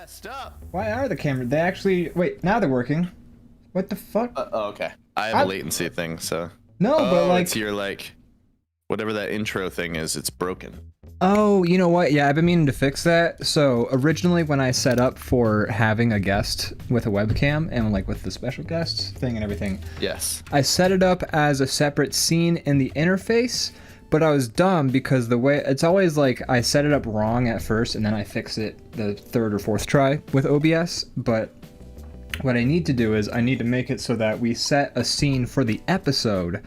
messed up. Why are the cameras? They actually wait. Now they're working. What the fuck? Oh, okay. I have a latency thing, so. No, but like it's your whatever that intro thing is. It's broken. Oh, you know what? Yeah, I've been meaning to fix that. So originally when I set up for having a guest with a webcam and like with the special guests thing and everything, yes, I set it up as a separate scene in the interface, but I was dumb because the way it's always like I set it up wrong at first and then I fix it the third or fourth try with OBS. But what I need to do is I need to make it so that we set a scene for the episode,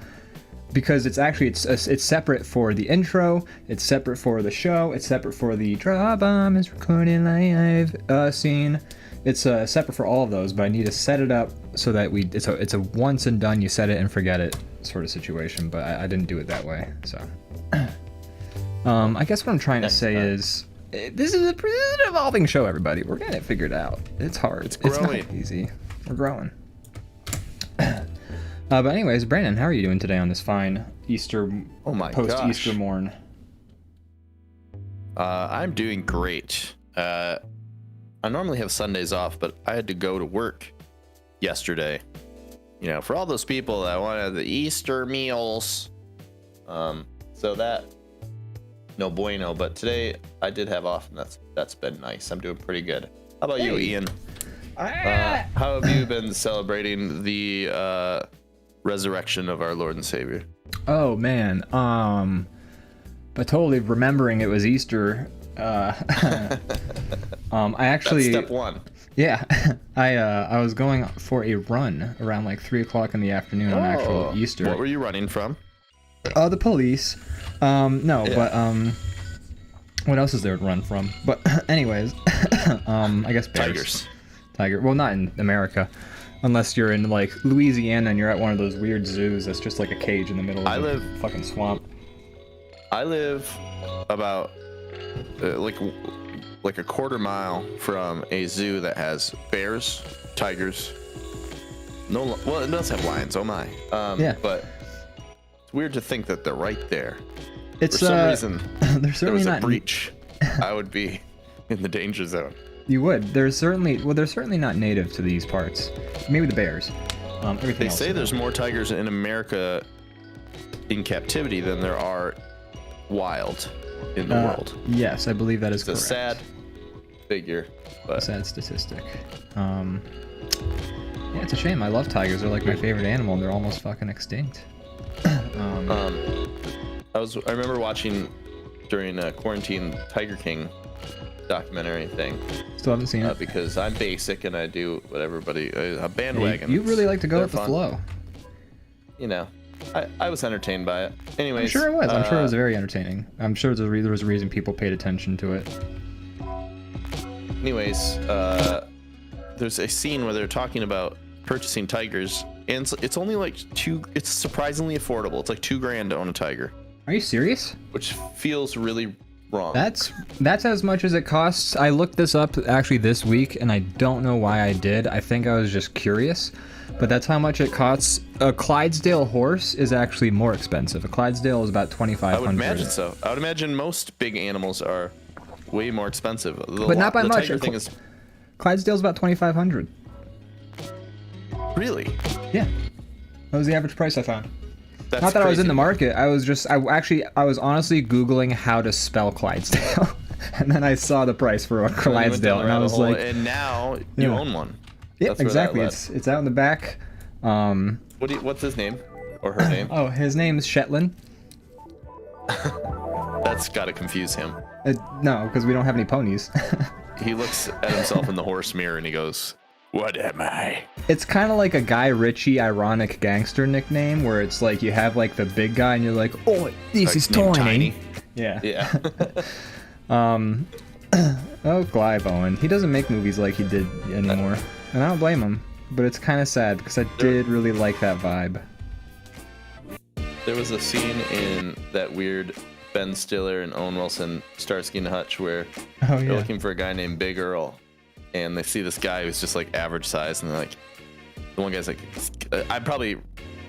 because it's actually it's separate for the intro, it's separate for the show, it's separate for the DrawBomb is recording live scene. It's separate for all of those, but I need to set it up so that it's a once and done, you set it and forget it sort of situation. But I didn't do it that way, so. I guess what I'm trying to say is this is an evolving show, everybody. We're getting it figured out. It's hard. It's growing. It's not easy. We're growing. But anyways, Brandon, how are you doing today on this fine Easter, post-Easter morn? I'm doing great. I normally have Sundays off, but I had to go to work yesterday. You know, for all those people that wanted the Easter meals. So that, no bueno. But today I did have off, and that's been nice. I'm doing pretty good. How about you, Ian? How have you been celebrating the resurrection of our Lord and Savior? Oh man, but totally remembering it was Easter. I actually That's step one. Yeah, I was going for a run around like 3 o'clock in the afternoon on actual Easter. What were you running from? The police. No, yeah. But what else is there to run from? But anyways, I guess bears. Tiger. Well, not in America. Unless you're in like Louisiana and you're at one of those weird zoos that's just like a cage in the middle of a fucking swamp. I live about like a quarter mile from a zoo that has bears, tigers. Well, it does have lions. Oh my. Yeah. But it's weird to think that they're right there. It's for some reason. There's certainly not a breach. I would be in the danger zone. You would. They're certainly not native to these parts. Maybe the bears. Everything else. They say there's more tigers in America in captivity than there are wild in the world. Yes, I believe that is correct. It's a sad figure, but a sad statistic. Yeah, it's a shame. I love tigers. They're like my favorite animal. They're almost fucking extinct. I remember watching during quarantine Tiger King documentary thing. Still haven't seen it because I'm basic and I do what everybody a bandwagon. You really like to go with the flow. You know, I was entertained by it. Anyways, I'm sure it was. I'm sure it was very entertaining. I'm sure there was a reason people paid attention to it. Anyways, there's a scene where they're talking about purchasing tigers, and it's only like it's surprisingly affordable. It's like $2,000 to own a tiger. Are you serious? Which feels really wrong. That's as much as it costs. I looked this up actually this week, and I don't know why I did. I think I was just curious, but that's how much it costs. A Clydesdale horse is actually more expensive. A Clydesdale is about $2,500. I would imagine so. I would imagine most big animals are way more expensive. But not by much. Clydesdale's about $2,500. Really? Yeah. That was the average price I found. That's not that crazy. I was in the market. I was honestly Googling how to spell Clydesdale. And then I saw the price for a Clydesdale, and I was like, and now you own one. Yeah, exactly. It's out in the back. What's his name or her name? Oh, his name is Shetland. That's got to confuse him. No, because we don't have any ponies. He looks at himself in the horse mirror and he goes, "What am I?" It's kind of like a Guy Ritchie ironic gangster nickname, where it's like you have like the big guy and you're like, "Oh, this is tiny." Yeah. Yeah. Oh, Clive Owen. He doesn't make movies like he did anymore, and I don't blame him. But it's kind of sad because I did really like that vibe. There was a scene in that weird Ben Stiller and Owen Wilson Starsky and Hutch where they're looking for a guy named Big Earl, and they see this guy who's just like average size, and they're like, the one guy's like, I'm probably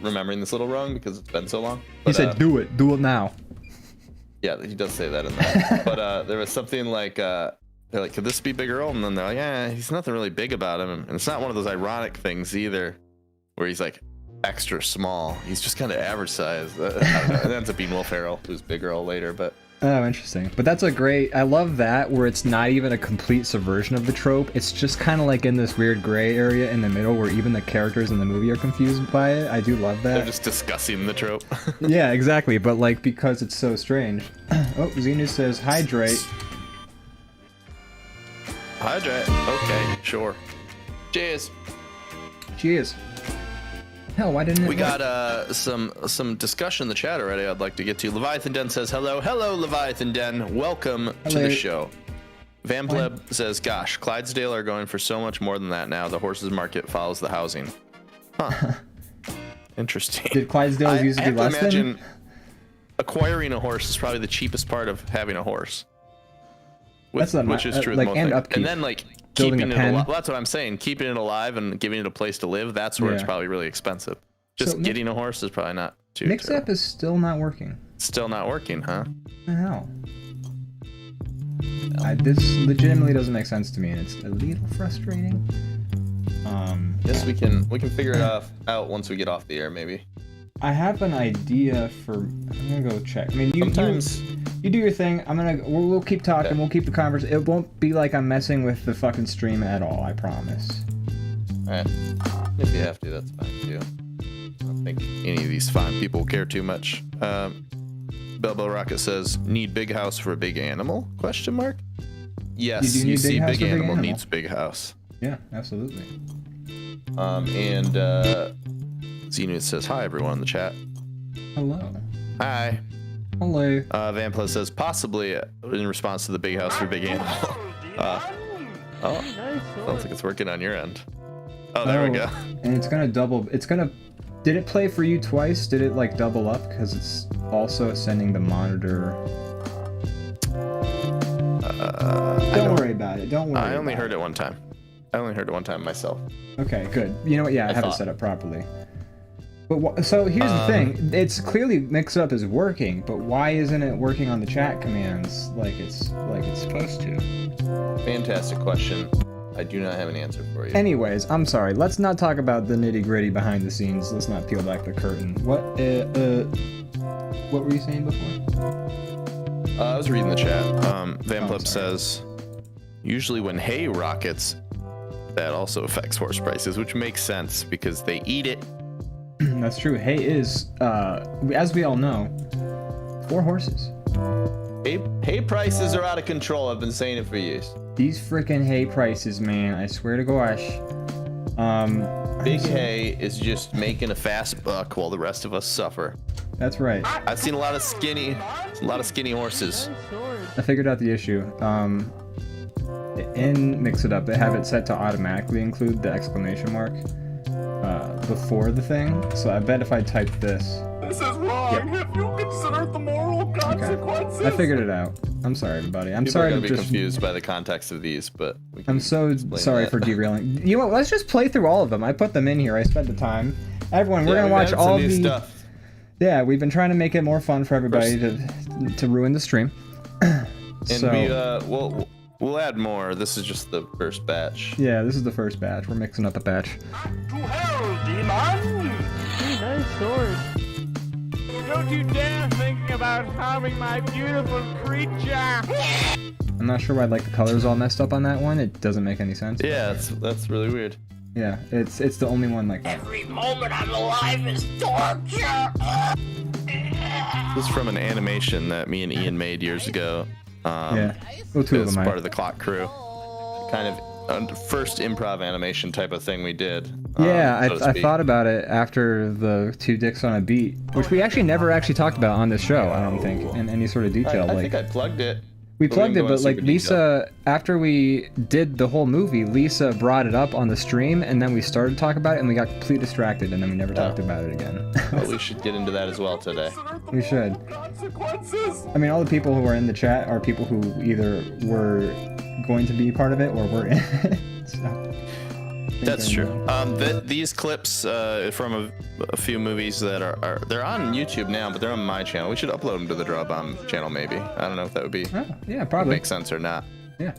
remembering this a little wrong because it's been so long. But, he said, do it now. Yeah, he does say that in that. But there was something like they're like, could this be Big Earl? And then they're like, yeah, he's nothing really big about him. And it's not one of those ironic things either, where he's like extra small. He's just kind of average size. I don't know. It ends up being Will Ferrell, who's Big Earl later, but. Oh, interesting. But that's a great, I love that, where it's not even a complete subversion of the trope. It's just kind of like in this weird gray area in the middle where even the characters in the movie are confused by it. I do love that. They're just discussing the trope. Yeah, exactly. But like, because it's so strange. Oh, Xenu says, hydrate. Hydrate. Okay, sure. Cheers. Cheers. Hell, why didn't it We work? got some discussion in the chat already I'd like to get to. Leviathan Den says hello. Hello, Leviathan Den. Welcome to the show. Van Pleb says, gosh, Clydesdale are going for so much more than that now. The horses market follows the housing. Huh. Interesting. Did Clydesdale used to be less imagine than? acquiring a horse is probably the cheapest part of having a horse. Which is true. Like, most and things. upkeep. And then like Building keeping a it pen. alive. That's what I'm saying. Keeping it alive and giving it a place to live. That's where it's Yeah. probably really expensive. Just So, getting a horse is probably not too. Mix terrible. up is still not working. Still not working, huh? What the hell? This legitimately doesn't make sense to me, and it's a little frustrating. Guess we can figure it out once we get off the air, maybe. I have an idea for. I'm gonna go check. I mean, Sometimes you do your thing. We'll keep talking. Okay. We'll keep the conversation. It won't be like I'm messing with the fucking stream at all. I promise. Alright. If you have to, that's fine too. I don't think any of these fine people care too much. Belbo Rocket says, need big house for a big animal? Question mark? Yes, You do you need see big house big for big animal animal. needs big house. Yeah, absolutely. And Xenu says, hi everyone in the chat. Hello. Hi. Hello. Van Plus says, possibly in response to the big house for big animal. Sounds like it's working on your end. Oh, there we go. And it's gonna double. It's gonna. Did it play for you twice? Did it like double up? Because it's also sending the monitor. Don't worry about it. Don't worry. I only heard it one time. I only heard it one time myself. Okay, good. You know what? Yeah, I have it thought. set up properly. But so here's the thing. It's clearly Mix Up is working, but why isn't it working on the chat commands like it's supposed to? Fantastic question. I do not have an answer for you. Anyways, I'm sorry. Let's not talk about the nitty gritty behind the scenes. Let's not peel back the curtain. What were you saying before? I was reading the chat. Van Plip says, usually when hay rockets, that also affects horse prices, which makes sense because they eat it. That's true. Hay is, as we all know, 4 horses. Hay prices are out of control. I've been saying it for years. These freaking hay prices, man. I swear to gosh. Big hay is just making a fast buck while the rest of us suffer. That's right. I've seen a lot of skinny horses. I figured out the issue. In Mix It Up, they have it set to automatically include the exclamation mark before the thing. So I bet if I type this. This is wrong. Have you considered the moral consequences? I figured it out. I'm sorry, everybody. I'm People sorry are to gonna be just. confused by the context of these, but we can I'm so explain sorry that. for derailing. You know what? Let's just play through all of them. I put them in here. I spent the time. Everyone, we're gonna we've watch added all some new the. stuff. Yeah, we've been trying to make it more fun for everybody to ruin the stream. And So, we'll add more. This is just the first batch. yeah, this is the first batch. We're mixing up a batch. To hell, demon! Nice sword. Don't you dare think about harming my beautiful creature! I'm not sure why like the colors all messed up on that one. It doesn't make any sense. Yeah, that's really weird. Yeah, it's the only one like that. Every moment I'm alive is torture! This is from an animation that me and Ian made years ago. Yeah. Well, 2 of As them. part of the clock crew. Kind of first improv animation type of thing we did. Yeah, so to I speak. thought about it after the 2 dicks on a beat, which we actually never actually talked about on this show. I don't think in any sort of detail. I like think I plugged it. we but we plugged didn't it, go but in like super Lisa, after we did the whole movie, Lisa brought it up on the stream, and then we started to talk about it, and we got completely distracted, and then we never talked about it again. But we should get into that as well today. We should. Consequences! I mean, all the people who are in the chat are people who either were going to be part of it or were in it. So, That's true. These clips from a few movies that are they're on YouTube now, but they're on my channel. We should upload them to the DrawBomb channel, maybe. I don't know if that would be Oh, yeah, probably. make sense or not. Yeah.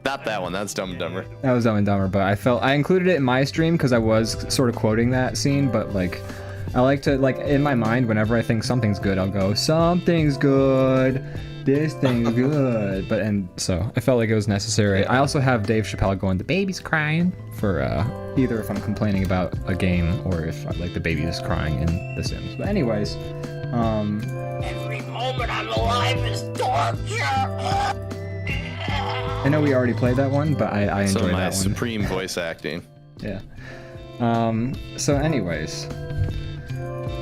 Not that one. That's Dumb and Dumber. That was Dumb and Dumber, but I included it in my stream because I was sort of quoting that scene, but like I like to, like, in my mind, whenever I think something's good, I'll go, something's good, this thing's good. And so I felt like it was necessary. I also have Dave Chappelle going, the baby's crying, for either if I'm complaining about a game or if like the baby is crying in The Sims. But anyways, Every moment I'm alive is torture. I know we already played that one, but I enjoyed Some of my that one. supreme voice acting. Yeah. So anyways,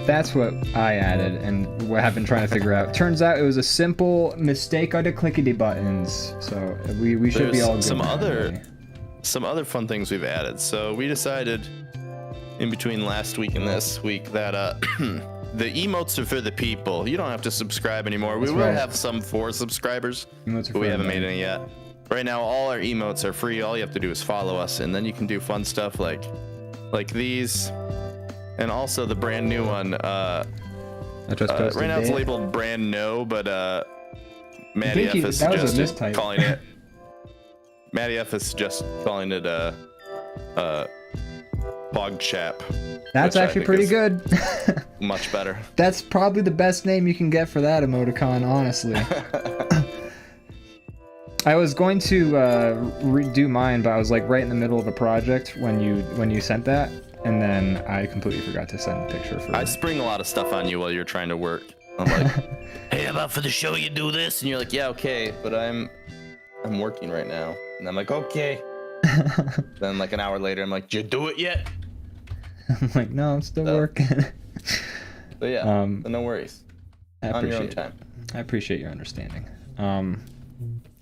that's what I added and what I've been trying to figure out. Turns out it was a simple mistake on the clickety buttons. So we should be all good. Some other fun things we've added. So we decided in between last week and this week that the emotes are for the people. You don't have to subscribe anymore. We will have some for subscribers, but we haven't made any yet. Right now, all our emotes are free. All you have to do is follow us, and then you can do fun stuff like these, and also the brand new one. I just posted right now it's it. labeled brand no, but Maddie F is that was a just mistype. calling it. Maddie F is just calling it Bog Chap. That's actually pretty good. Much better. That's probably the best name you can get for that emoticon, honestly. I was going to redo mine, but I was like right in the middle of a project when you sent that, and then I completely forgot to send a picture for I it. spring a lot of stuff on you while you're trying to work. I'm like, hey, how about for the show you do this? And you're like, yeah, okay, but I'm working right now. And I'm like, okay. Then like an hour later, I'm like, did you do it yet? I'm like, no, I'm still working. But yeah, no worries. On your own time. I appreciate your understanding.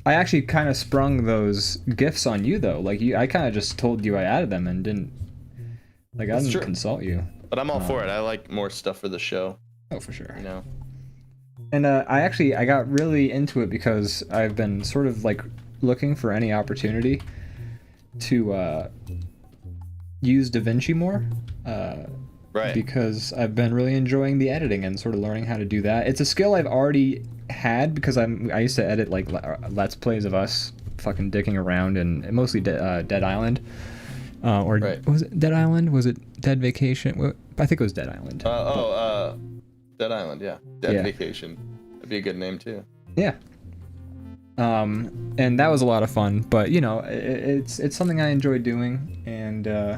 I actually kind of sprung those gifts on you though. Like I kind of just told you I added them and didn't. Like I didn't consult you. But I'm all for it. I like more stuff for the show. Oh, for sure. You know. And I got really into it because I've been sort of like looking for any opportunity to use DaVinci more. Right. Because I've been really enjoying the editing and sort of learning how to do that. It's a skill I've already had because I used to edit like let's plays of us fucking dicking around and mostly Dead Island. Was it Dead Island? Was it Dead Vacation? I think it was Dead Island. Dead Island, yeah. Dead Vacation. That'd be a good name too. Yeah. And that was a lot of fun, but you know, it's something I enjoy doing, and I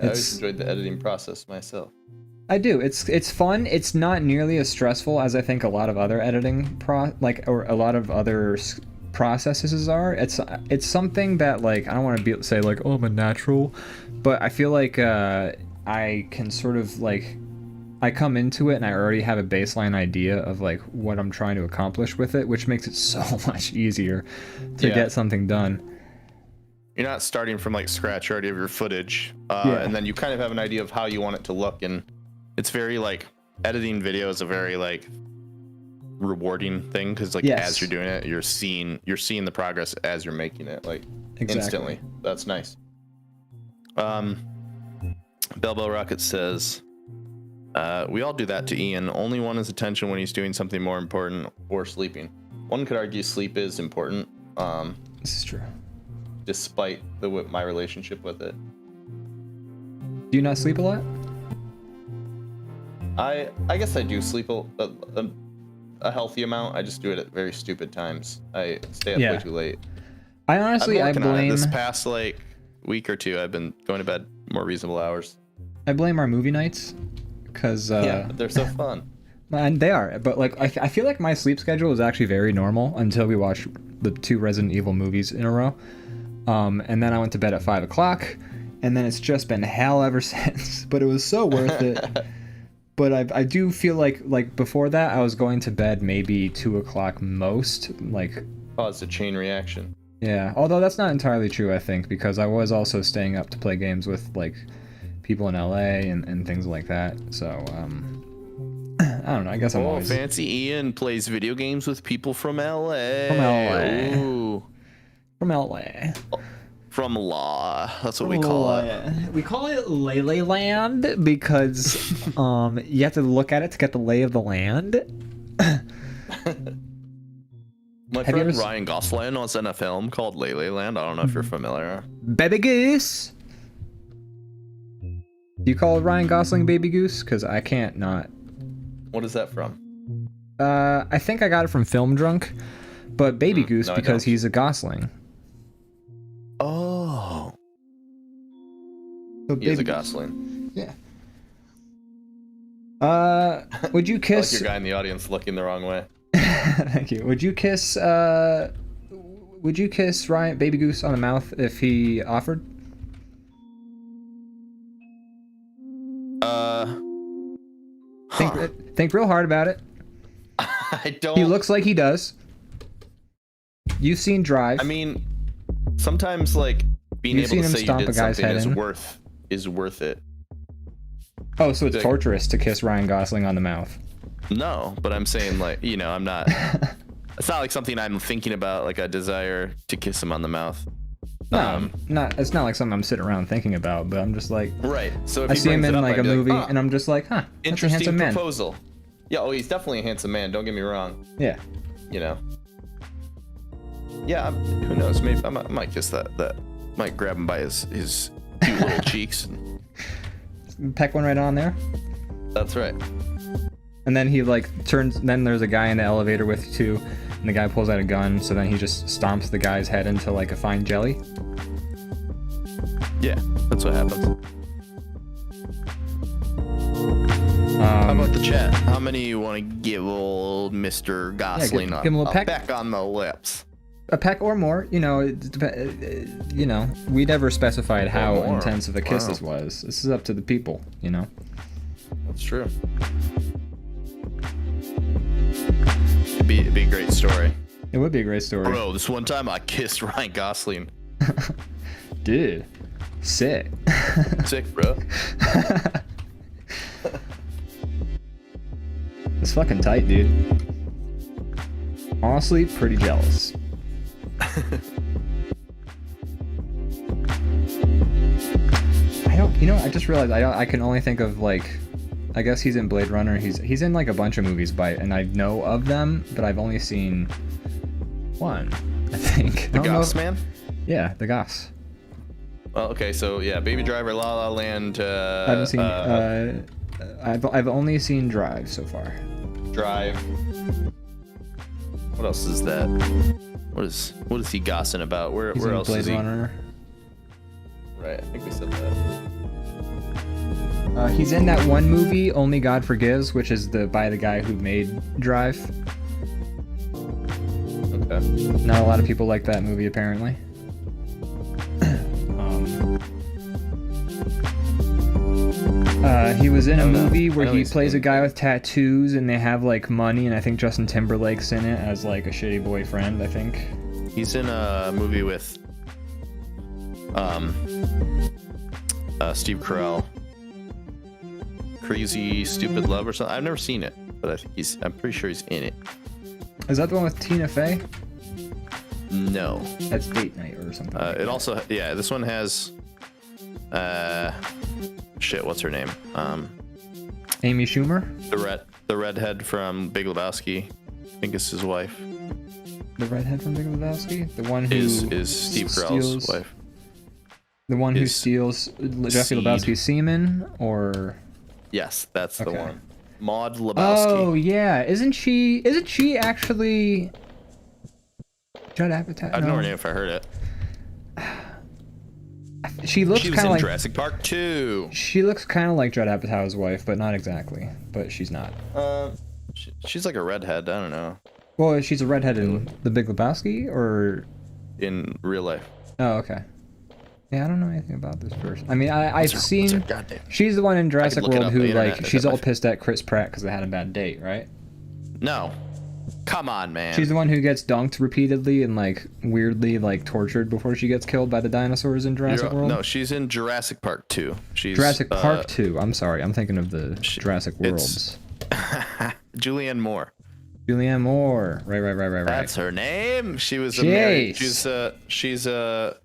always enjoyed the editing process myself. I do. It's fun. It's not nearly as stressful as I think a lot of other editing or a lot of other processes are. It's something that like I don't want to say like, oh, I'm a natural, but I feel like I can sort of like I come into it and I already have a baseline idea of like what I'm trying to accomplish with it, which makes it so much easier to get something done. You're not starting from like scratch. You already have your footage, and then you kind of have an idea of how you want it to look, and it's very like editing video is a very like rewarding thing because like as you're doing it, you're seeing the progress as you're making it like instantly. That's nice. Bellbell Rocket says, we all do that to Ian. Only one is attention when he's doing something more important or sleeping. One could argue sleep is important. This is true. Despite my relationship with it. Do you not sleep a lot? I guess I do sleep a healthy amount. I just do it at very stupid times. I stay up way too late. I honestly, I blame this past like week or two. I've been going to bed more reasonable hours. I blame our movie nights because but they're so fun. And they are, but like I feel like my sleep schedule is actually very normal until we watch the 2 Resident Evil movies in a row. And then I went to bed at 5 o'clock, and then it's just been hell ever since. But it was so worth it. But I do feel like before that I was going to bed maybe 2 o'clock most. Like, oh, it's a chain reaction. Yeah, although that's not entirely true, I think, because I was also staying up to play games with like people in LA and things like that. So I don't know. I guess I'm always... Fancy Ian plays video games with people from LA. From LA. Ooh. From LA. From law. That's what we call it. We call it Lele Land because you have to look at it to get the lay of the land. My Have you friend ever Ryan Gosling was in a film called Lele Land. I don't know if you're familiar. Baby Goose. Do you call Ryan Gosling Baby Goose? Because I can't not. What is that from? I think I got it from Film Drunk, but Baby Goose no, I because don't. he's a Gosling. Oh, So he is a Baby- Gosling. Yeah. Would you I like kiss? your guy in the audience looking the wrong way. Thank you. Would you kiss? Would you kiss Ryan Baby Goose on the mouth if he offered? Huh. Think real hard about it. I don't. He looks like he does. You've seen Drive. I mean, sometimes like being You've able to seen him say you stomp did a guy's something head is in. worth it. Oh, so it's like- torturous to kiss Ryan Gosling on the mouth. No, but I'm saying like, you know, I'm not. It's not like something I'm thinking about, like a desire to kiss him on the mouth. No, not. It's not like something I'm sitting around thinking about, but I'm just like, Right. So if I he see him brings it in up, like I'd a be movie, "Ah, and I'm just like, huh, that's a interesting handsome man. proposal. Yeah. Oh, he's definitely a handsome man. Don't get me wrong. Yeah. You know. Yeah. Who knows? Maybe I might kiss that. Might grab him by his cute little cheeks. And, Peck one right on there. that's right. And then he like turns. Then there's a guy in the elevator with you too, and the guy pulls out a gun. So then he just stomps the guy's head into like a fine jelly. Yeah. That's what happens. How about the chat? How many you want to give old Mr. Gosling give him a little peck. peck on the lips? A peck or more. You know, you know. We never specified how more. intense of a kiss Wow. this was. This is up to the people. You know. That's true. It'd be a great story. It would be a great story. Bro, this one time I kissed Ryan Gosling. Dude, sick. Sick, bro. It's fucking tight, dude. Honestly, pretty jealous. I don't, you know, I just realized I can only think of like, I guess he's in Blade Runner. He's in like a bunch of movies and I know of them, but I've only seen one, I think. The Goss Man? Yeah, the Goss. Well, okay, so yeah, Baby Driver, La La Land, I haven't seen. I've only seen Drive so far. Drive. What else is that? What is he gossing about? Where He's where in else Blade is he? Runner. Right, I think we said that. He's in that one movie, Only God Forgives, which is by the guy who made Drive. Okay. Not a lot of people like that movie, apparently. He was in a I don't know. movie where I know he he's plays a in- guy with tattoos, and they have like money, and I think Justin Timberlake's in it as like a shitty boyfriend. I think. He's in a movie with Steve Carell. Crazy Stupid Love or something. I've never seen it, but I think I'm pretty sure he's in it. Is that the one with Tina Fey? No. That's Date Night or something. like It that. also, yeah, this one has shit, what's her name? Amy Schumer, The redhead from Big Lebowski. I think it's his wife. the redhead from Big Lebowski, the one who Is Steve Carell's steals- wife. The one who Is steals Jeffrey Seed. Lebowski's semen, or Yes, that's the Okay. one. Maud Lebowski. oh yeah, isn't she actually Judd Apatow? I have no idea if I heard it. She looks She was kind in of like Jurassic Park 2. she looks kind of like Judd Apatow's wife, but not exactly. But she's not. She's like a redhead. I don't know. Well, she's a redhead in The Big Lebowski, or In real life. oh okay. Yeah, I don't know anything about this person. I mean, I've What's seen. her goddamn? She's the one in Jurassic look it World up who on the like internet. she's all pissed at Chris Pratt because they had a bad date, right? No. Come on, man. She's the one who gets dunked repeatedly and like weirdly like tortured before she gets killed by the dinosaurs in Jurassic World. No, she's in Jurassic Park 2. She's Jurassic Park 2. I'm sorry, I'm thinking of the Jurassic it's- Worlds. Julianne Moore. Julianne Moore. Right. That's her name. She was a Jeez. married. She's a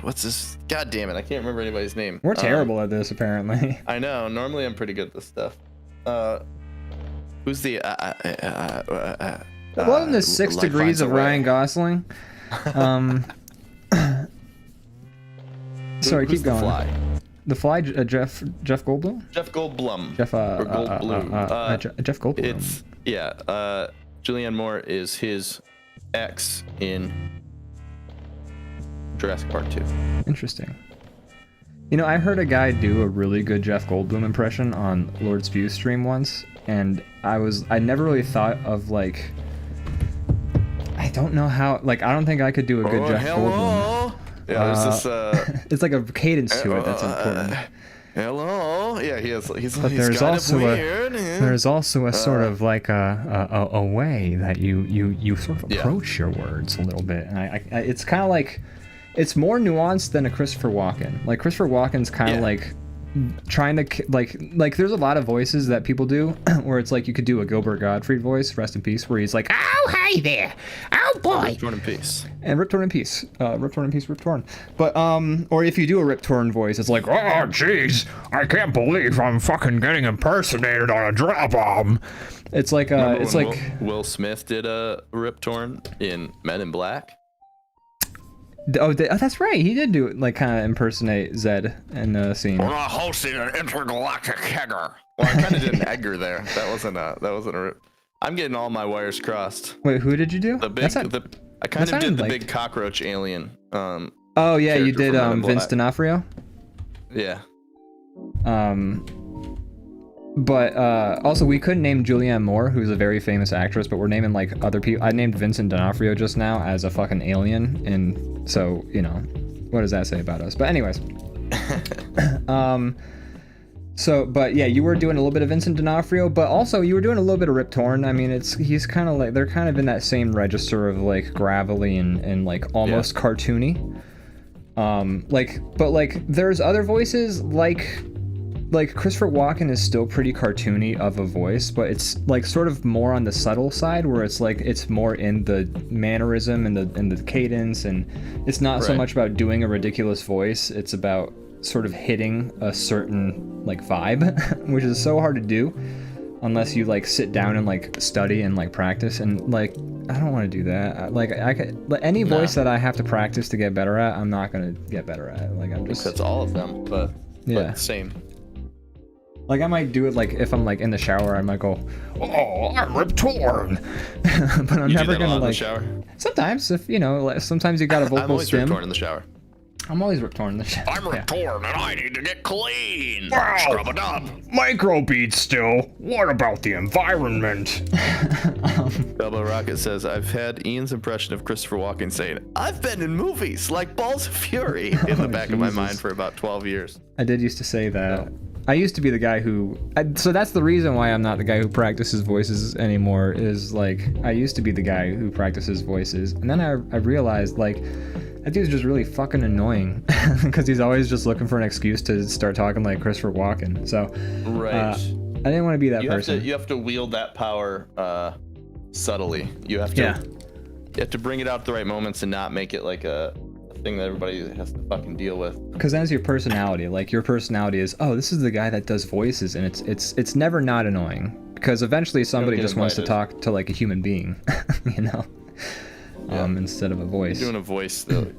what's this? God damn it! I can't remember anybody's name. We're terrible at this, apparently. I know. Normally, I'm pretty good at this stuff. Who's the It wasn't the 6 life degrees finds a of way. Ryan Gosling. Sorry, Who's keep going. The Fly? The Fly, Jeff Goldblum? Jeff Goldblum. Jeff, or Goldblum. Jeff Goldblum. It's Julianne Moore is his ex in Jurassic Park 2. Interesting. You know, I heard a guy do a really good Jeff Goldblum impression on Lord Spew's stream once, and I never really thought of, like, I don't know how, like, I don't think I could do a good Jeff Goldblum. Yeah, there's this. It's like a cadence to it that's important. Hello. Yeah, he's But there's kind also of weird. there's also a sort of like a way that you sort of approach your words a little bit, and I it's kind of like, it's more nuanced than a Christopher Walken. Like Christopher Walken's kind of like trying to like there's a lot of voices that people do where it's like you could do a Gilbert Gottfried voice, rest in peace, where he's like, oh hey there, oh boy, Torn in peace. and Rip Torn in peace, Rip Torn in peace, Rip Torn. But or if you do a Rip Torn voice, it's like, oh jeez, I can't believe I'm fucking getting impersonated on a DrawBomb. It's like it's when like Will Smith did a Rip Torn in Men in Black. oh that's right, he did do it, like kind of impersonate Zed in the scene. We're not hosting an intergalactic kegger. Well, I kind of did an Edgar there. That wasn't a rip. I'm getting all my wires crossed. Wait, who did you do? The big, I kind of did the like... big cockroach alien. Oh yeah, you did Vince D'Onofrio. Yeah. But also we couldn't name Julianne Moore, who's a very famous actress, but we're naming like other people. I named Vincent D'Onofrio just now as a fucking alien, and so, you know, what does that say about us? But anyways. So, but yeah, you were doing a little bit of Vincent D'Onofrio, but also you were doing a little bit of Rip Torn. I mean, he's kind of like, they're kind of in that same register of like gravelly and like almost cartoony. But like there's other voices like Christopher Walken is still pretty cartoony of a voice, but it's like sort of more on the subtle side where it's like it's more in the mannerism and the cadence, and it's not so much about doing a ridiculous voice. It's about sort of hitting a certain like vibe, which is so hard to do unless you like sit down and like study and like practice, and like I don't want to do that. Like I could, like, any voice that I have to practice to get better at, I'm not gonna get better at. Like I'm just, that's all of them, but same. Like I might do it like if I'm like in the shower, I might go, oh, I'm Rip Torn, but I'm never gonna like. In the shower? Sometimes, if you know, sometimes you got a vocal I'm always stim. Rip Torn in the shower. I'm always Rip Torn in the shower. I'm Rip Torn and I need to get clean. Scrub it up. Microbeats still. What about the environment? Double Rocket says, I've had Ian's impression of Christopher Walken saying, I've been in movies like Balls of Fury in the back of my mind for about 12 years. I did used to say that. I used to be the guy who, so that's the reason why I'm not the guy who practices voices anymore, is like, I used to be the guy who practices voices, and then I realized, like, that dude's just really fucking annoying, because he's always just looking for an excuse to start talking like Christopher Walken, so. Right. I didn't want to be that person. You have to wield that power subtly. You have to bring it out at the right moments and not make it like a thing that everybody has to fucking deal with. Because that's your personality. Like your personality is, oh, this is the guy that does voices, and it's never not annoying, because eventually somebody just wants to talk to like a human being, you know, instead of a voice. You're doing a voice though.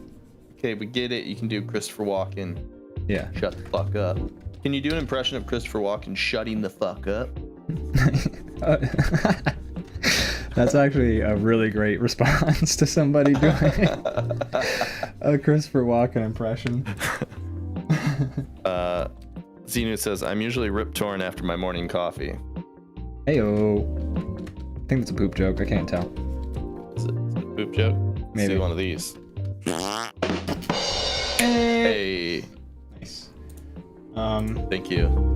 Okay, we get it. You can do Christopher Walken. Yeah. Shut the fuck up. Can you do an impression of Christopher Walken shutting the fuck up? That's actually a really great response to somebody doing a Christopher Walken impression. Xenu says, I'm usually Rip Torn after my morning coffee. Heyo. I think that's a poop joke. I can't tell. Is it a poop joke? Let's Maybe. see one of these. Hey. Nice. Thank you.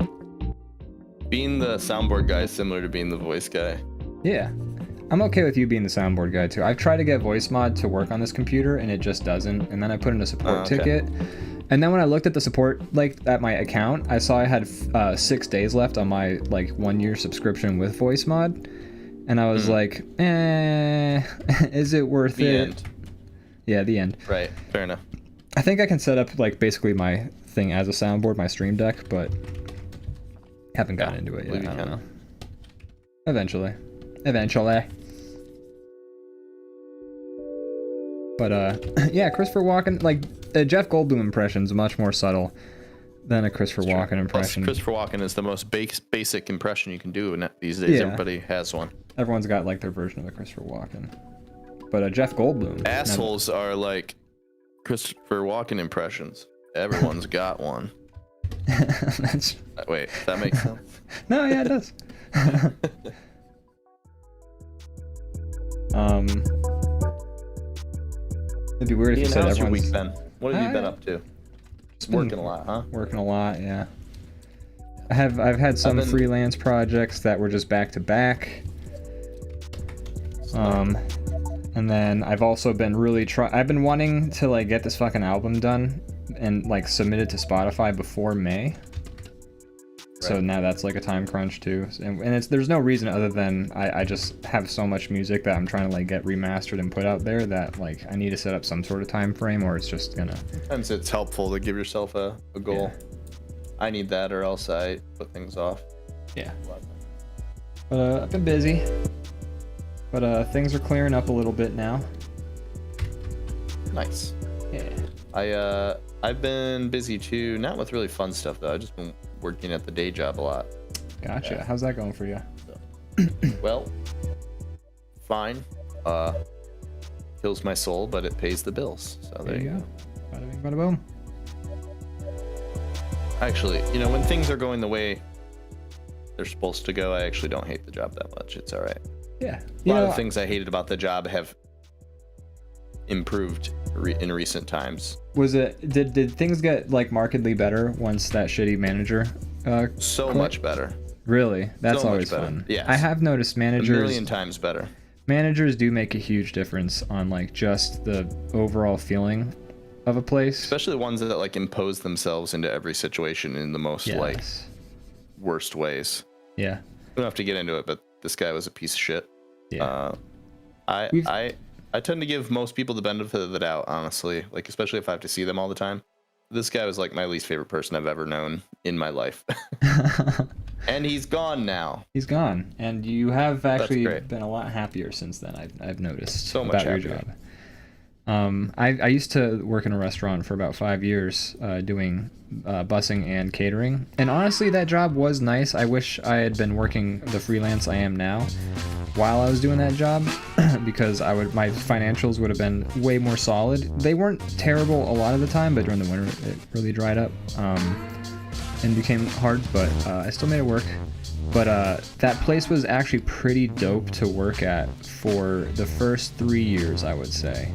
Being the soundboard guy is similar to being the voice guy. Yeah. I'm okay with you being the soundboard guy too. I've tried to get voice mod to work on this computer and it just doesn't. And then I put in a support ticket. And then when I looked at the support, like at my account, I saw I had 6 days left on my like 1 year subscription with voice mod. And I was like, is it worth the it? End. Yeah, the end. Right. Fair enough. I think I can set up like basically my thing as a soundboard, my stream deck, but haven't gotten into it yet. I don't know. Eventually. But yeah, Christopher Walken, like a Jeff Goldblum impression is much more subtle than a Christopher Walken impression. Plus, Christopher Walken is the most basic impression you can do these days. Yeah. Everybody has one. Everyone's got like their version of a Christopher Walken. But Jeff Goldblum. Assholes are like Christopher Walken impressions. Everyone's got one. That's... Wait, that makes sense? No, yeah, it does. It'd be weird if you said how's your everyone's... week been? What have you been up to? Just working a lot, huh? Working a lot, yeah. I've had some freelance projects that were just back to back. And then I've also been really I've been wanting to like get this fucking album done and like submit it to Spotify before May. So now that's like a time crunch too, and there's no reason other than I just have so much music that I'm trying to like get remastered and put out there that like I need to set up some sort of time frame or it's just gonna. Sometimes it's helpful to give yourself a goal. Yeah. I need that or else I put things off. Yeah. But I've been busy, but things are clearing up a little bit now. Nice. Yeah. I've been busy too, not with really fun stuff though. I've just been working at the day job a lot. Gotcha. Yeah. How's that going for you? Well, fine. Kills my soul, but it pays the bills. So there you go. Bada bing, bada boom. Actually, when things are going the way they're supposed to go, I actually don't hate the job that much. It's all right. Yeah. A lot of things I hated about the job have improved in recent times. Did things get like markedly better once that shitty manager so much better. Really? That's so always fun. Yes. I have noticed managers a million times better. Managers do make a huge difference on like just the overall feeling of a place, especially the ones that like impose themselves into every situation in the most like worst ways. Yeah. We don't have to get into it, but this guy was a piece of shit. Yeah. I tend to give most people the benefit of the doubt, honestly. Like, especially if I have to see them all the time. This guy was like my least favorite person I've ever known in my life. And he's gone now. He's gone. And you have actually been a lot happier since then, I've noticed. So much about happier. Your job. I used to work in a restaurant for about 5 years doing busing and catering. And honestly, that job was nice. I wish I had been working the freelance I am now while I was doing that job because my financials would have been way more solid. They weren't terrible a lot of the time, but during the winter it really dried up and became hard, but I still made it work. But that place was actually pretty dope to work at for the first 3 years, I would say.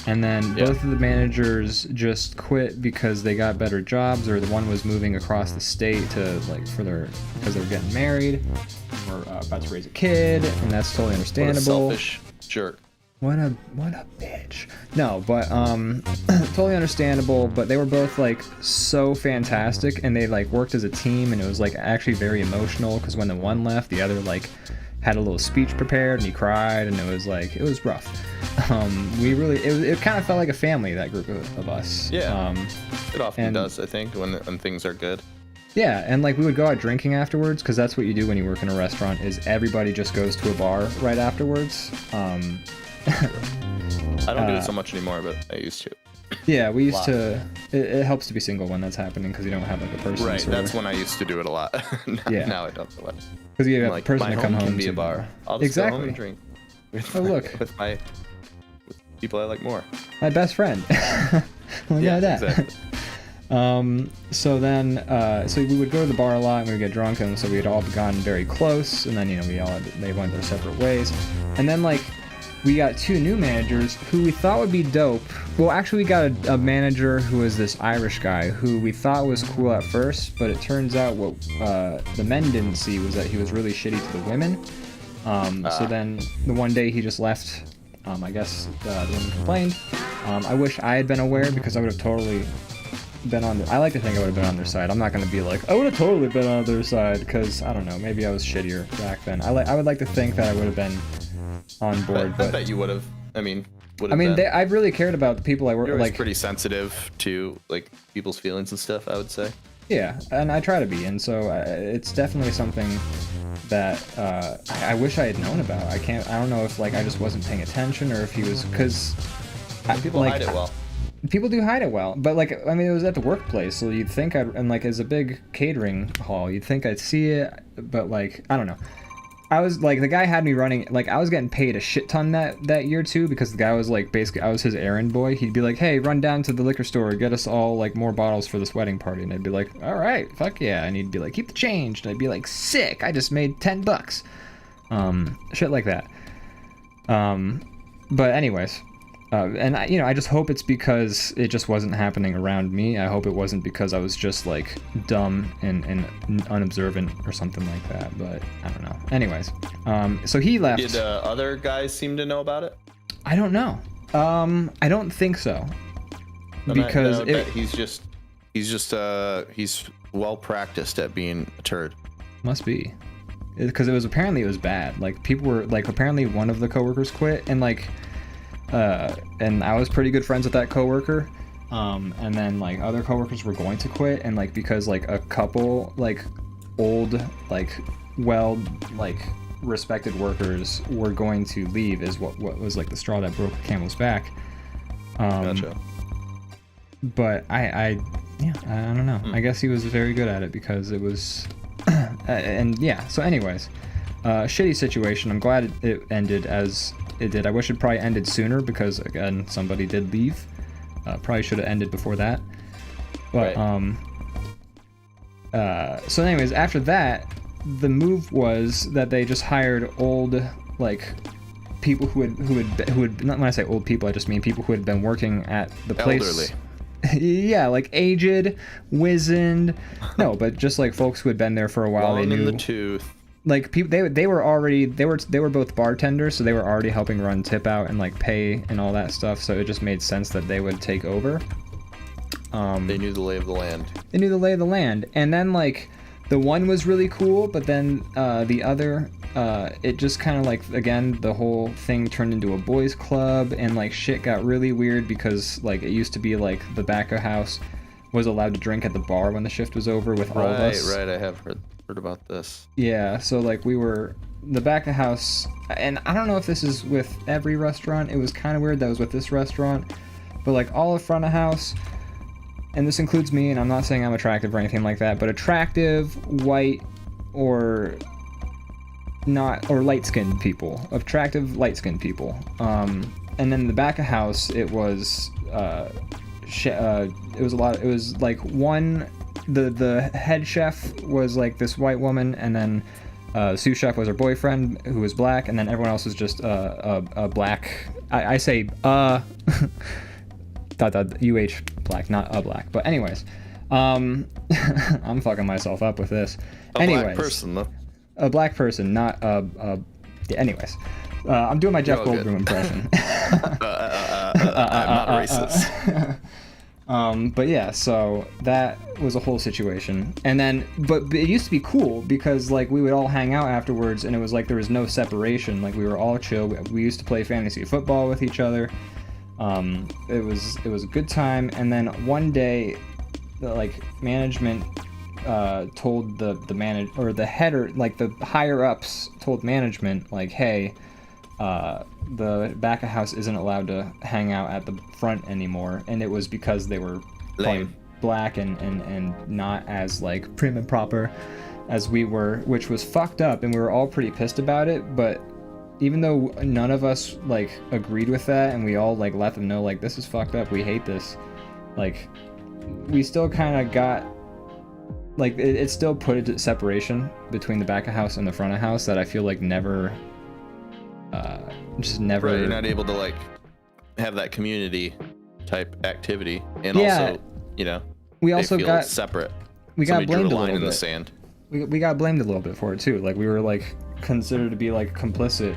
And then both of the managers just quit because they got better jobs, or the one was moving across the state to because they were getting married or about to raise a kid, and that's totally understandable. What a selfish jerk. What a bitch. No, but totally understandable. But they were both like so fantastic, and they like worked as a team, and it was like actually very emotional because when the one left, the other like had a little speech prepared, and he cried, and it was rough. It kind of felt like a family, that group of us. Yeah. It often does, I think, when things are good. Yeah, and like we would go out drinking afterwards because that's what you do when you work in a restaurant. Is everybody just goes to a bar right afterwards. I don't do it so much anymore, but I used to. Yeah, we used to. It helps to be single when that's happening because you don't have like a person. Right, that's when I used to do it a lot. Now I don't so much. Because you have a person to come home can be to. A bar. I'll just go home and drink. Look. With people I like more. My best friend. Look at that. Exactly. So then, so we would go to the bar a lot and we would get drunk, and so we had all gotten very close, and then, they went their separate ways. And then, like, we got 2 new managers who we thought would be dope. Well, actually, we got a manager who was this Irish guy who we thought was cool at first, but it turns out what the men didn't see was that he was really shitty to the women. So then the one day he just left. I guess the women complained. I wish I had been aware because I would have totally been I like to think I would have been on their side. I'm not going to be like, I would have totally been on their side because, I don't know, maybe I was shittier back then. I would like to think that I would have been on board. I bet you would have. I've really cared about the people I work with. Like, pretty sensitive to like people's feelings and stuff, I would say. Yeah, and I try to be, and so it's definitely something that I wish I had known about. I don't know if like I just wasn't paying attention or if he was, because People like, hide it well. People do hide it well, but like, I mean, it was at the workplace, so you'd think and like, as a big catering hall, you'd think I'd see it, but like, I don't know. I was like, the guy had me running, like, I was getting paid a shit ton that year too, because the guy was like, basically, I was his errand boy. He'd be like, hey, run down to the liquor store, get us all like more bottles for this wedding party, and I'd be like, all right, fuck yeah, and he'd be like, keep the change, and I'd be like, sick, I just made $10, shit like that. But anyways. And I just hope it's because it just wasn't happening around me. I hope it wasn't because I was just like dumb and unobservant or something like that. But I don't know. Anyways, so he left. Did other guys seem to know about it? I don't know. I don't think so. Because he's well practiced at being a turd. Must be, because it was bad. Like people were like, apparently one of the coworkers quit, and like. And I was pretty good friends with that coworker, and then like other coworkers were going to quit, and like because like a couple like old like well like respected workers were going to leave is what was like the straw that broke the camel's back. Gotcha. But I don't know. I guess he was very good at it because it was and yeah, so anyways, shitty situation. I'm glad it ended as it did. I wish it probably ended sooner because again, somebody did leave. Probably should have ended before that. But right. So anyways, after that, the move was that they just hired old like people who had not, when I say old people, I just mean people who had been working at the place. Elderly. Yeah, like aged, wizened. No, but just like folks who had been there for a while. Long they knew in the tooth. Like people, they were both bartenders, so they were already helping run tip out and like pay and all that stuff. So it just made sense that they would take over. They knew the lay of the land. They knew the lay of the land, and then like the one was really cool, but then the other, it just kind of like again the whole thing turned into a boys' club, and like shit got really weird because like it used to be like the back of house was allowed to drink at the bar when the shift was over with all of us. Right, I have heard about this. Yeah, so like we were the back of house, and I don't know if this is with every restaurant. It was kind of weird that was with this restaurant, but like all of front of house, and this includes me, and I'm not saying I'm attractive or anything like that, but attractive white or not, or light-skinned people, attractive light-skinned people. And then the back of house, it was it was a lot. It was like one. The head chef was like this white woman, and then sous chef was her boyfriend who was black, and then everyone else was just a black. I say black, not a black. But anyways, I'm fucking myself up with this. Black person though. A black person, not yeah, anyways. I'm doing my Jeff Goldblum impression. I'm not racist. But yeah, so that was a whole situation. And then, but it used to be cool because like we would all hang out afterwards, and it was like there was no separation. Like we were all chill. We used to play fantasy football with each other. It was a good time. And then one day, like management told the header, like the higher ups told management like, hey, the back of house isn't allowed to hang out at the front anymore, and it was because they were Lame. black and not as like prim and proper as we were, which was fucked up, and we were all pretty pissed about it. But even though none of us like agreed with that, and we all like let them know like this is fucked up, we hate this, like we still kind of got like it still put a separation between the back of house and the front of house that I feel like never just never. Right, you're not able to like have that community type activity, and Yeah. also, you know, We they also feel got separate. we got Somebody drew blamed a line little in the bit. sand. We got blamed a little bit for it too. Like we were like considered to be like complicit,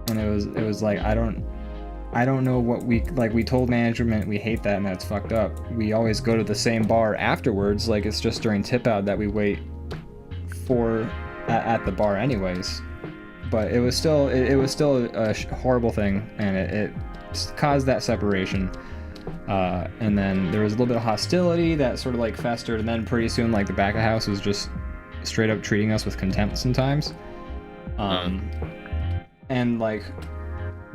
and it was like I don't know what we told management we hate that and that's fucked up. We always go to the same bar afterwards. Like it's just during tip out that we wait for at the bar anyways. But it was still a horrible thing, and it caused that separation. And then there was a little bit of hostility that sort of like festered, and then pretty soon like the back of house was just straight up treating us with contempt sometimes. And like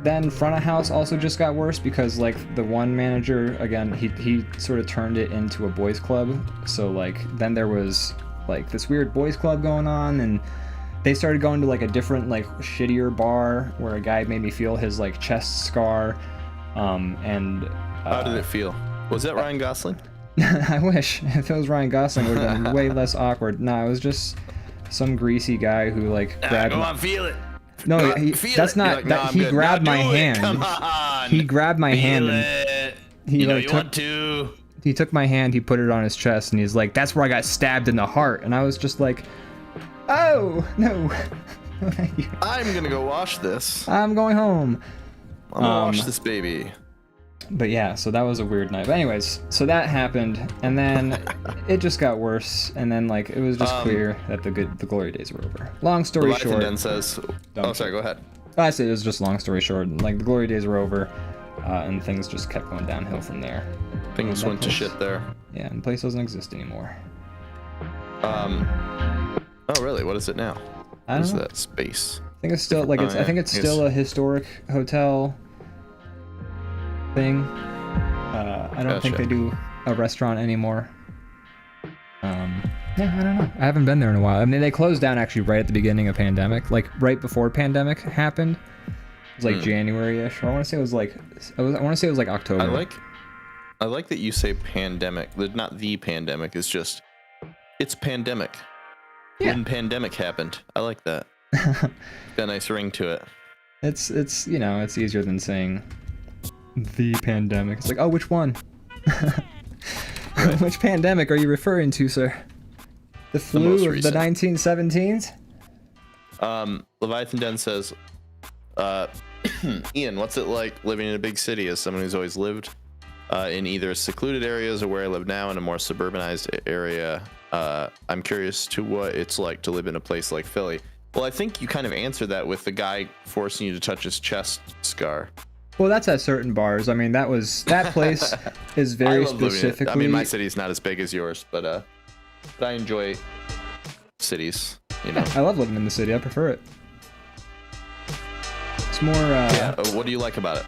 then front of house also just got worse because like the one manager again he sort of turned it into a boys club. So like then there was like this weird boys club going on, and they started going to like a different like shittier bar where a guy made me feel his like chest scar. And how did it feel? Was that Ryan Gosling? I wish. If it was Ryan Gosling, it would have been way less awkward. No, it was just some greasy guy who like grabbed. Go on, feel it. No, that's not. Like, no, he grabbed my hand. Come on. He grabbed my hand. And he you like want to. He took my hand. He put it on his chest, and he's like, "That's where I got stabbed in the heart." And I was just like, "Oh no, no thank you. I'm gonna go wash this. I'm going home." I'm gonna wash this baby. But yeah, so that was a weird night. But anyways, so that happened, and then it just got worse, and then like it was just clear that the glory days were over. Long story short. Den says, "Oh, sorry, go ahead." I said it was just long story short. Like the glory days were over, and things just kept going downhill from there. Things went to shit there. Yeah, and the place doesn't exist anymore. Oh really? What is it now? I don't know. What is that space? I think it's still like it's. I think it's still a historic hotel thing. I don't think they do a restaurant anymore. Yeah, I don't know. I haven't been there in a while. I mean, they closed down actually right at the beginning of pandemic, like right before pandemic happened. It was like January-ish. Or I want to say it was like I want to say it was like October. I like that you say pandemic. Not the pandemic. It's pandemic. Yeah. When pandemic happened. I like that. Got a nice ring to it. It's it's easier than saying the pandemic. It's like, oh, which one? Which pandemic are you referring to, sir? The flu of the 1917s? Leviathan Den says, Ian, what's it like living in a big city as someone who's always lived in either secluded areas or where I live now in a more suburbanized area? I'm curious to what it's like to live in a place like Philly. Well, I think you kind of answered that with the guy forcing you to touch his chest scar. Well, that's at certain bars. I mean, that place is very specifically. I mean, my city's not as big as yours, but I enjoy cities. You know, I love living in the city. I prefer it. It's more. What do you like about it?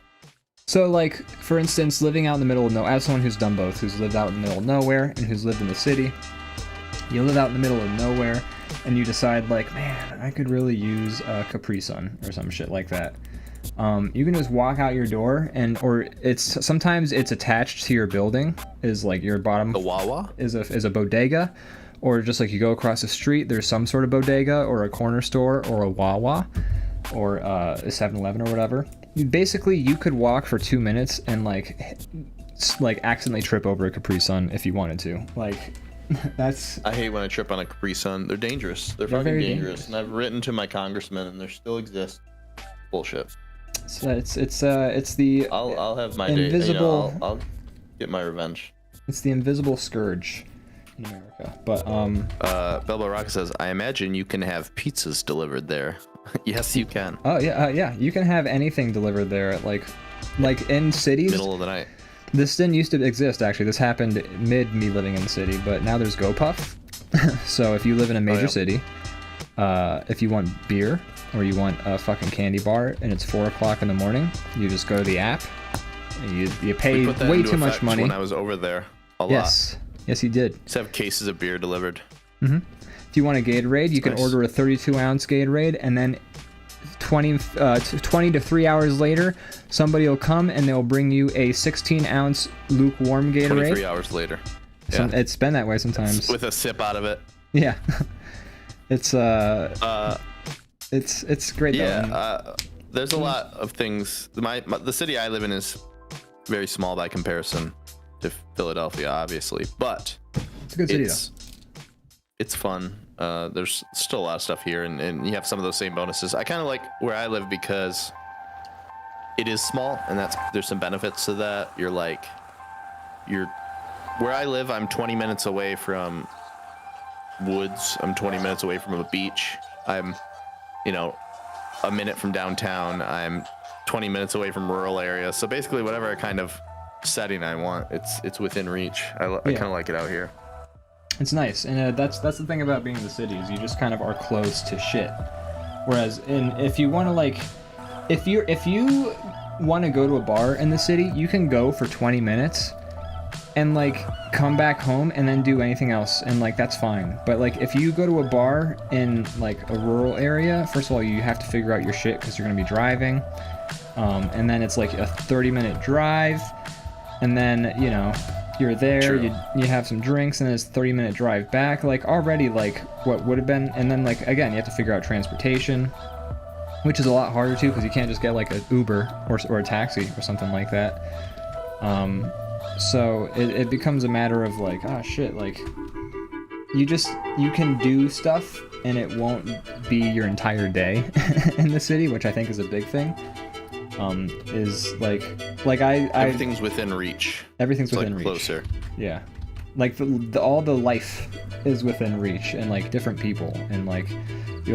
So, like, for instance, living out in the middle of as someone who's done both, who's lived out in the middle of nowhere and who's lived in the city, you live out in the middle of nowhere, and you decide, like, man, I could really use a Capri Sun or some shit like that. You can just walk out your door, or sometimes it's attached to your building, is like your bottom. The Wawa is a bodega, or just like you go across the street, there's some sort of bodega or a corner store or a Wawa, or a 7-Eleven or whatever. You could walk for 2 minutes and like accidentally trip over a Capri Sun if you wanted to. Like, that's. I hate when I trip on a Capri Sun. They're dangerous. They're fucking dangerous. And I've written to my congressman, and they still exist. Bullshit. So it's the. I'll have my invisible. Day. I'll get my revenge. It's the invisible scourge in America. But Belbo Rock says, I imagine you can have pizzas delivered there. Yes, you can. Oh yeah. You can have anything delivered there. Like in cities. Middle of the night. This didn't used to exist, actually. This happened mid me living in the city, but now there's GoPuff. So if you live in a major city, if you want beer or you want a fucking candy bar and it's 4 o'clock in the morning, you just go to the app. You pay way too much money. When I was over there, a lot. Yes, you did. Just have cases of beer delivered. Mm-hmm. If you want a Gatorade, you can order a 32-ounce Gatorade, and then 20 to 3 hours later, somebody will come and they'll bring you a 16-ounce lukewarm Gatorade. 23 hours later. Yeah. It's been that way sometimes. With a sip out of it. Yeah. It's great though. Yeah. There's a lot of things. The city I live in is very small by comparison to Philadelphia, obviously, but it's a good city though. It's fun. There's still a lot of stuff here, and you have some of those same bonuses. I kind of like where I live because it is small, and there's some benefits to that. Where I live, I'm 20 minutes away from woods. I'm 20 minutes away from a beach. I'm, a minute from downtown. I'm 20 minutes away from rural areas. So basically, whatever kind of setting I want, it's within reach. I kind of like it out here. It's nice, and that's the thing about being in the cities. You just kind of are close to shit. Whereas if you want to if you want to go to a bar in the city, you can go for 20 minutes and like come back home and then do anything else, and like that's fine. But like if you go to a bar in like a rural area, first of all you have to figure out your shit because you're gonna be driving, and then it's like a 30-minute drive, and then you know you're there, you have some drinks, and it's a 30-minute drive back. Like already like what would have been, and then like again you have to figure out transportation, which is a lot harder too because you can't just get like an Uber or a taxi or something like that. So it becomes a matter of like, oh shit, like you can do stuff and it won't be your entire day in the city, which I think is a big thing. Is like everything's within reach. Everything's within reach. Closer. Yeah, like all the life is within reach, and like different people, and like you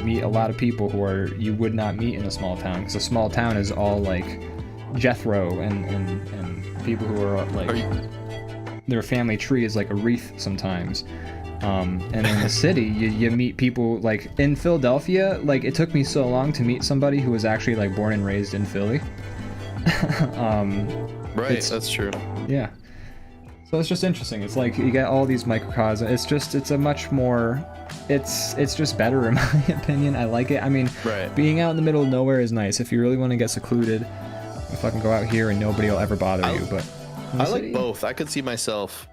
meet a lot of people who you would not meet in a small town, because a small town is all like Jethro and people who are like their family tree is like a wreath sometimes. And in the city you meet people like in Philadelphia. Like it took me so long to meet somebody who was actually like born and raised in Philly. Right, that's true. Yeah, so it's just interesting. It's like you get all these microcosms. It's just better in my opinion. I like it. I mean, being out in the middle of nowhere is nice. If you really want to get secluded, you fucking go out here and nobody will ever bother you. But I like both. I could see myself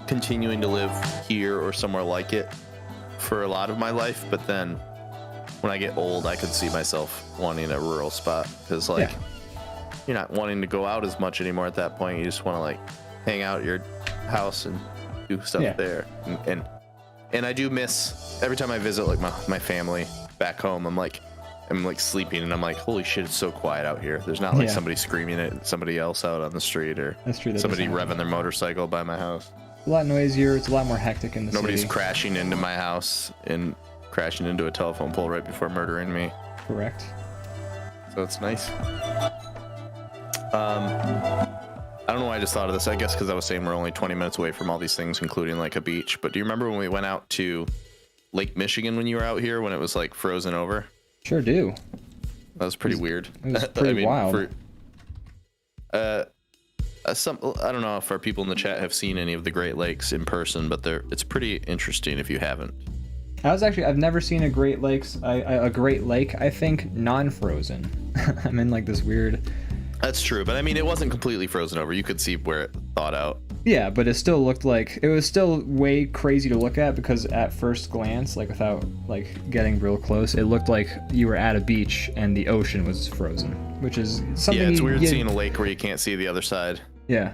continuing to live here or somewhere like it for a lot of my life, but then when I get old I could see myself wanting a rural spot, because like you're not wanting to go out as much anymore at that point. You just want to like hang out at your house and do stuff there, and I do miss every time I visit like my family back home. I'm like sleeping and I'm like, holy shit, it's so quiet out here. There's not like somebody screaming at somebody else out on the street, or somebody revving their motorcycle by my house. A lot noisier. It's a lot more hectic in the Nobody's city. crashing into my house and crashing into a telephone pole right before murdering me. Correct. So it's nice. I don't know why I just thought of this. I guess because I was saying we're only 20 minutes away from all these things, including like a beach. But do you remember when we went out to Lake Michigan when you were out here, when it was like frozen over? Sure do. That was pretty weird. It was pretty wild. I don't know if our people in the chat have seen any of the Great Lakes in person, but it's pretty interesting if you haven't. I've never seen a Great Lake, I think, non-frozen. I'm in like this weird... That's true, but I mean, it wasn't completely frozen over. You could see where it thawed out. Yeah, but it still looked like... It was still way crazy to look at, because at first glance, like without like getting real close, it looked like you were at a beach and the ocean was frozen, which is something... Yeah, it's weird seeing a lake where you can't see the other side. Yeah.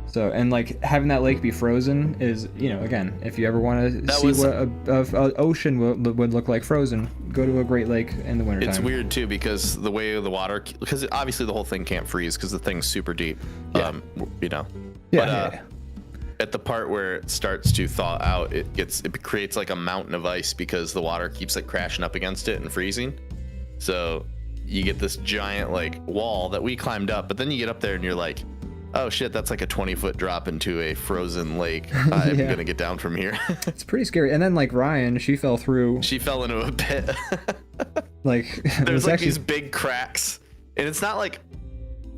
So, and like having that lake be frozen is, you know, again, if you ever want to see what an ocean would look like frozen, go to a Great Lake in the wintertime. It's weird too, because the way the water, because obviously the whole thing can't freeze because the thing's super deep. Yeah. You know. Yeah. But at the part where it starts to thaw out, it creates like a mountain of ice because the water keeps like crashing up against it and freezing. So you get this giant like wall that we climbed up, but then you get up there and you're like, oh shit, that's like a 20-foot drop into a frozen lake. I'm gonna get down from here. It's pretty scary. And then like Ryan, she fell into a pit. Like there's like these big cracks, and it's not like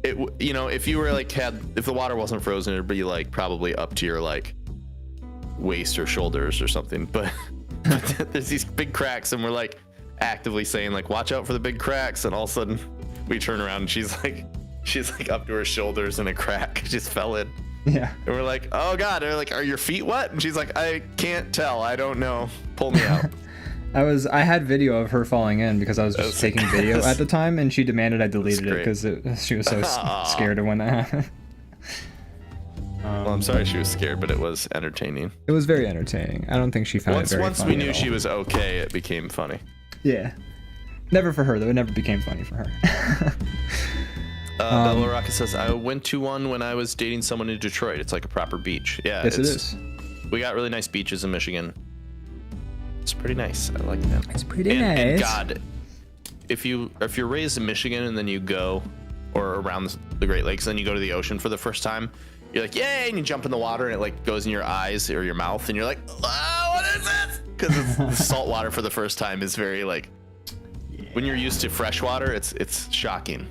it, you know, if you were like if the water wasn't frozen, it'd be like probably up to your like waist or shoulders or something, but there's these big cracks, and we're like actively saying like, watch out for the big cracks, and all of a sudden we turn around and she's like up to her shoulders in a crack. Just fell in. Yeah. And we're like, oh god. They're like, are your feet wet? And she's like, I can't tell, I don't know, pull me out. I had video of her falling in because I was just taking video at the time, and she demanded I deleted it because she was so scared of when that happened. Well, I'm sorry she was scared, but it was entertaining. It was very entertaining. I don't think she found it very funny. Once we knew she was okay, it became funny. Yeah. Never for her though. It never became funny for her. Bella Rocket says, I went to one when I was dating someone in Detroit. It's like a proper beach. Yeah, yes, it is. We got really nice beaches in Michigan. It's pretty nice. I like them. It's pretty nice. And God, if you're raised in Michigan and then you go or around the Great Lakes, then you go to the ocean for the first time, you're like, yay, and you jump in the water and it like goes in your eyes or your mouth, and you're like, oh, what is this? Because the salt water for the first time is very like, when you're used to freshwater, it's shocking.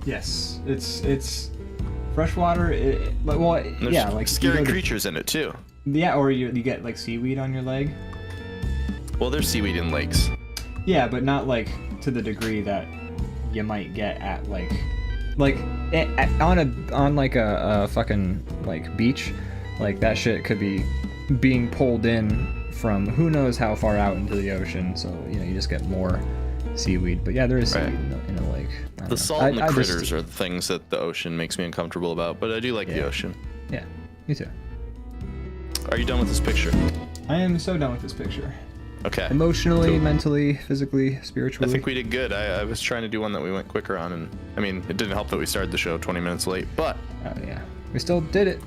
Yes, it's freshwater. Well, There's yeah, like scary creatures in it too. Yeah, or you get like seaweed on your leg. Well, there's seaweed in lakes. Yeah, but not like to the degree that you might get at on like a fucking like beach. Like that shit could be being pulled in from who knows how far out into the ocean. So you just get more seaweed. But yeah, there is seaweed in a lake. The salt and the critters are the things that the ocean makes me uncomfortable about. But I do like the ocean. Yeah, me too. Are you done with this picture? I am so done with this picture. Okay. Emotionally, mentally, physically, spiritually. I think we did good. I was trying to do one that we went quicker on, and I mean, it didn't help that we started the show 20 minutes late, but yeah, we still did it.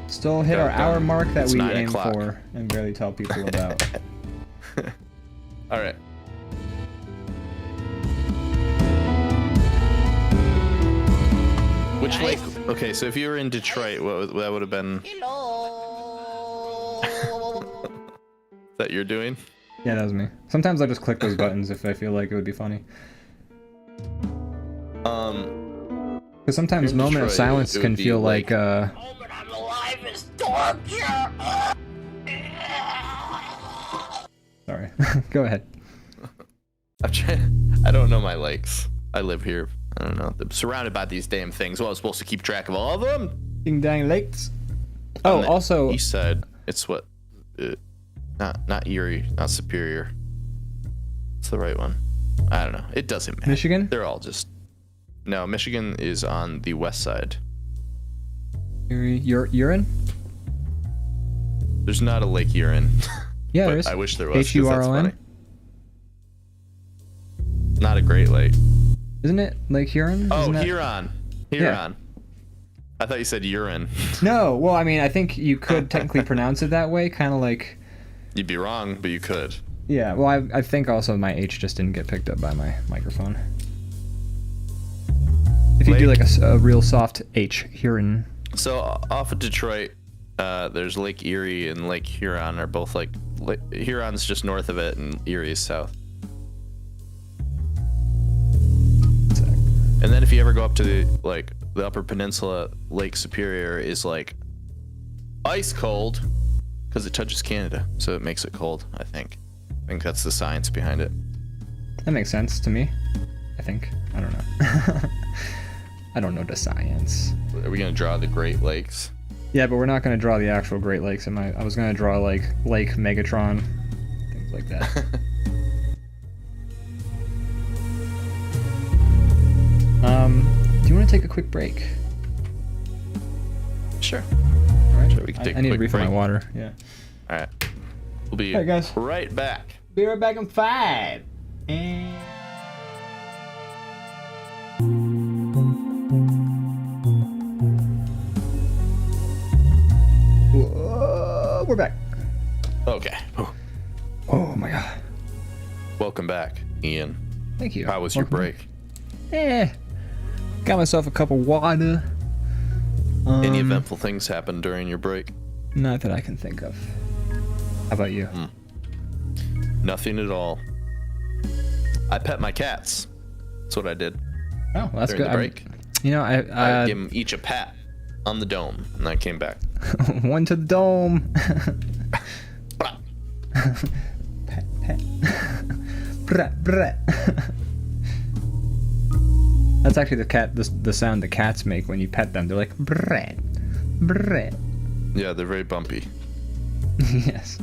Still hit our hour mark that we aim for and barely tell people about. All right. Which lake? Okay, so if you were in Detroit, that would have been. Hello. That you're doing? Yeah, that was me. Sometimes I just click those buttons if I feel like it would be funny. Because sometimes moment of silence can feel like Moment I'm alive is torture. Sorry. Go ahead. I don't know my lakes. I live here. I don't know. I'm surrounded by these damn things. Well, I was supposed to keep track of all of them. Ding dang lakes. Oh, also east side. It's what? Not Erie, not Superior. It's the right one. I don't know. It doesn't matter. Michigan? They're all just. No, Michigan is on the west side. Urine? There's not a Lake Huron. Yeah, but there is. I wish there was. 'Cause that's Huron? funny. Not a Great Lake. Isn't it Lake Huron? Oh, Isn't Huron. Yeah. I thought you said urine. No, well, I mean, I think you could technically pronounce it that way, kind of like. You'd be wrong, but you could. Yeah, well, I think also my H just didn't get picked up by my microphone. If you do like a real soft H, Huron. So off of Detroit, there's Lake Erie and Lake Huron are both like Huron's just north of it and Erie is south. And then if you ever go up to the Upper Peninsula, Lake Superior is like ice cold because it touches Canada, so it makes it cold. I think that's the science behind it. That makes sense to me. I think. I don't know. I don't know the science. Are we gonna draw the Great Lakes? Yeah, but we're not gonna draw the actual Great Lakes. I was gonna draw like Lake Megatron, things like that. Do you want to take a quick break? Sure. All right. Sure, we can take I need to quick refill my break. water. Yeah. All right. We'll be All right, guys. right back. Be right back in 5. And. Whoa, we're back. Okay. Oh my god. Welcome back, Ian. Thank you. How was your Welcome. break? Got myself a cup of water. Any eventful things happened during your break? Not that I can think of. How about you? Nothing at all. I pet my cats. That's what I did Oh, well, that's during good. the break. I I gave them each a pat on the dome, and I came back. one to the dome. Pat, pat. Brat, brat. That's actually the sound the cats make when you pet them. They're like brat, brat. Yeah, they're very bumpy. Yes.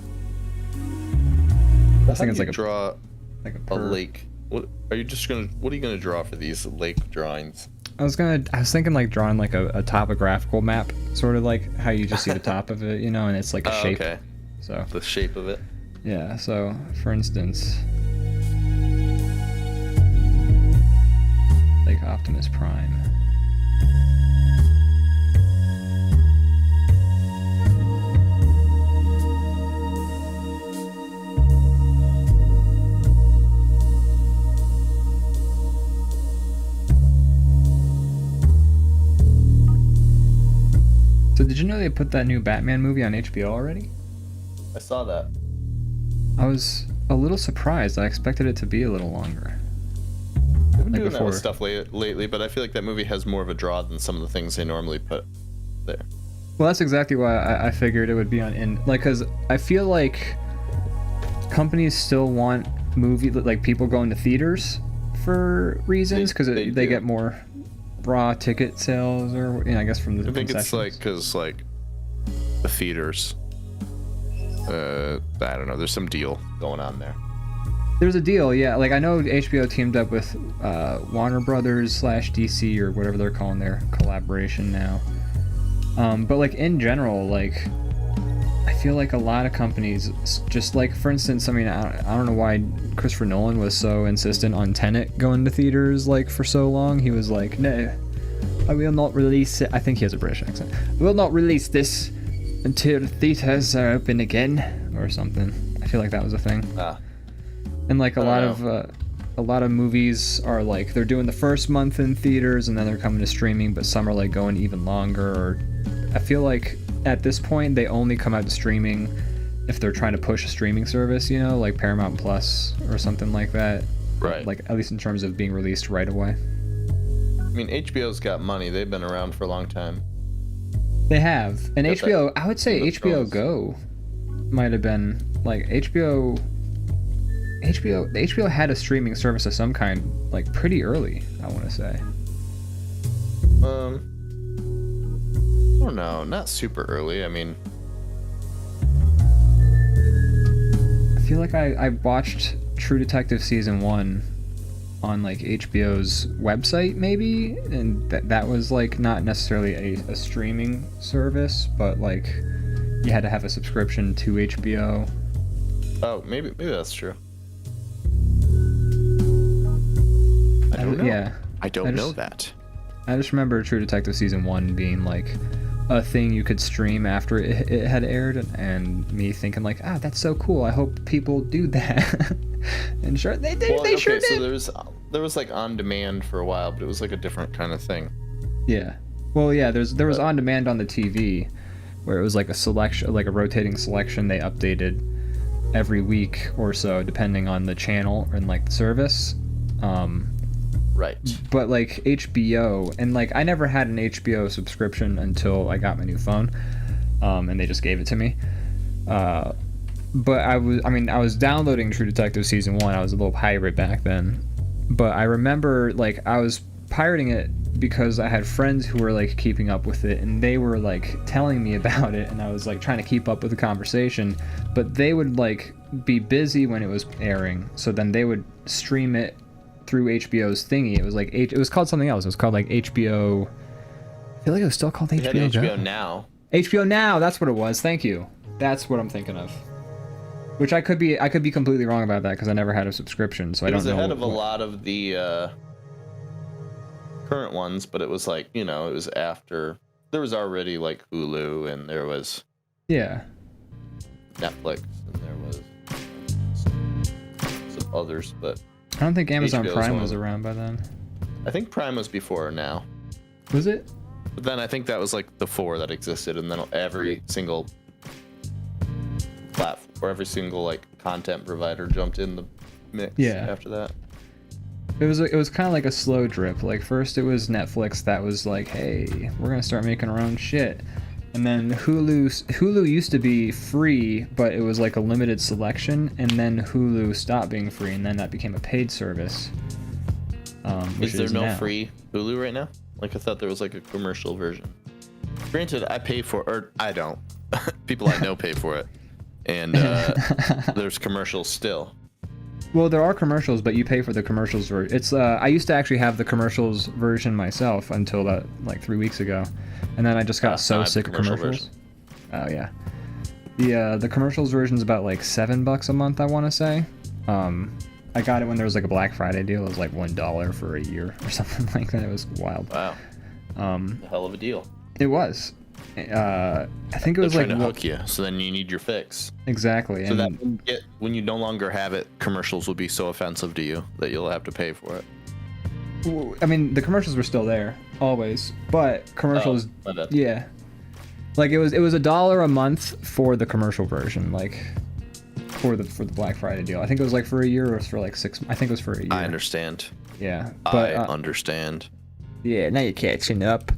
I think it's like draw like a lake. What are you gonna draw for these lake drawings? I was thinking like drawing like a topographical map, sort of like how you just see the top of it, and it's like a shape. Okay. So The shape of it. yeah. So for instance, Lake Optimus Prime. So did you know they put that new Batman movie on HBO already? I saw that. I was a little surprised. I expected it to be a little longer. I've been like doing that with before. stuff lately, but I feel like that movie has more of a draw than some of the things they normally put there. Well, that's exactly why I figured it would be on because I feel like companies still want people going to theaters for reasons because they do. get more raw ticket sales or I guess from the I think concessions. it's like because like the theaters. I don't know. There's some deal going on there. There's a deal, yeah. Like I know HBO teamed up with Warner Brothers / DC or whatever they're calling their collaboration now. But like in general, like I feel like a lot of companies just like, for instance, I mean, I don't know why Christopher Nolan was so insistent on Tenet going to theaters like for so long. He was like, no, I will not release it. I think he has a British accent. I will not release this until the theaters are open again or something. I feel like that was a thing. And like a lot of movies are like they're doing the first month in theaters and then they're coming to streaming, but some are like going even longer. Or I feel like at this point they only come out to streaming if they're trying to push a streaming service, you know, like Paramount Plus or something like that. Right. Like at least in terms of being released right away. I mean, HBO's got money. They've been around for a long time. They have. And Got HBO, that I would say Game of HBO Thrones. Go might have been like HBO had a streaming service of some kind like pretty early, I want to say. I don't know, not super early. I mean, I feel like I watched True Detective season 1 on like HBO's website maybe, and that was like not necessarily a streaming service, but like you had to have a subscription to HBO. oh, maybe that's true. I don't know. Yeah. I don't I know just- that. I just remember True Detective season 1 being like a thing you could stream after it had aired, and me thinking like, that's so cool. I hope people do that. And sure, they did. They sure so did. there was like on demand for a while, but it was like a different kind of thing. Yeah. Well, yeah. There was on demand on the TV, where it was like a selection, like a rotating selection. They updated every week or so, depending on the channel and like the service. Right. But like HBO, and like I never had an HBO subscription until I got my new phone, and they just gave it to me. But I was downloading True Detective season 1. I was a little pirate back then, but I remember like I was pirating it because I had friends who were like keeping up with it, and they were like telling me about it, and I was like trying to keep up with the conversation, but they would like be busy when it was airing, so then they would stream it through HBO's thingy. It was like it was called something else. It was called like HBO. I feel like it was still called They had HBO. HBO Now. HBO Now. That's what it was. Thank you. That's what I'm thinking of. Which I could be completely wrong about that because I never had a subscription, so I It don't was know. ahead of a lot of the current ones, but it was like, you know, it was after there was already like Hulu, and there was Yeah. Netflix, and there was some others, but I don't think Amazon HBO is Prime one was of- around by then. I think Prime was before Now. Was it? But then I think that was like the 4 that existed, and then every single platform or every single like content provider jumped in the mix. Yeah. After that. It was kind of like a slow drip. Like first it was Netflix that was like, hey, we're gonna start making our own shit, and then Hulu used to be free, but it was like a limited selection, and then Hulu stopped being free, and then that became a paid service. Which Is there no now. free Hulu right now? Like I thought there was like a commercial version. Granted, I pay for, or I don't. People I know pay for it, and there's commercials still. Well, there are commercials, but you pay for the commercials. It's I used to actually have the commercials version myself until that like 3 weeks ago, and then I just got I so have the sick of commercial commercials. Oh yeah, the commercials version's about like $7 a month, I want to say. I got it when there was like a Black Friday deal. It was like $1 for a year or something like that. It was wild. Wow. A hell of a deal. It was. I think it They're was trying like to hook you, so then you need your fix. exactly. So And that when you no longer have it, commercials will be so offensive to you that you'll have to pay for it. I mean, the commercials were still there always, but commercials. My bad. Yeah, like it was $1 a month for the commercial version, like for the Black Friday deal. I think it was like for a year or for like 6. I think it was for a year. I understand. Yeah, but I understand. yeah, now you're catching up.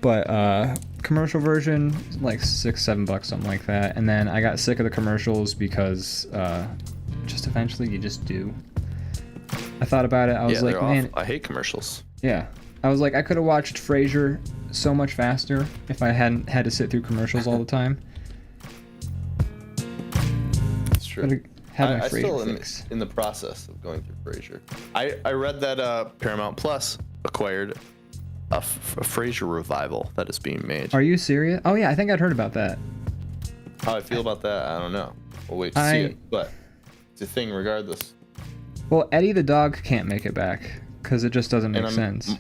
But commercial version, like $6-7, something like that. And then I got sick of the commercials because just eventually you just do. I thought about it. I was like, man, I hate commercials. yeah. I was like, I could have watched Frasier so much faster if I hadn't had to sit through commercials all the time. It's true. I I still am in the process of going through Frasier. I read that Paramount Plus acquired a Frasier revival that is being made. Are you serious? Oh yeah, I think I'd heard about that. How I feel about that, I don't know. We'll wait to see it, but it's a thing regardless. Well, Eddie the dog can't make it back because it just doesn't make sense.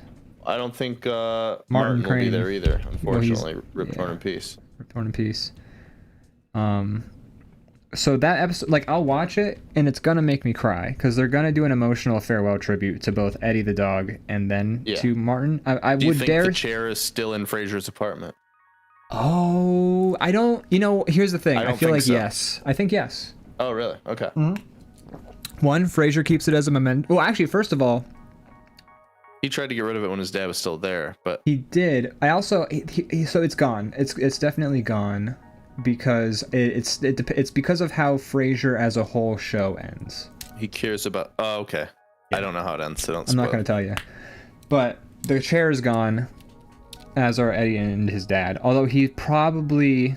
I don't think Martin will be there either, unfortunately. Rip torn in peace. Rip torn in peace. So that episode, like, I'll watch it and it's gonna make me cry because they're gonna do an emotional farewell tribute to both Eddie the dog and then to Martin. I Do you would think dare. the chair is still in Frasier's apartment? Oh, I don't. You know, here's the thing. I feel like so. yes. I think yes. Oh, really? Okay. One, Frasier keeps it as a memento. Well, actually, first of all, He tried to get rid of it when his dad was still there, but he did. I also so it's gone. It's definitely gone because it's because of how Frasier as a whole show ends. he cares about. Oh, okay. I don't know how it ends, so don't I'm spoil not going it. to tell you. But the chair is gone, as are Eddie and his dad. Although he probably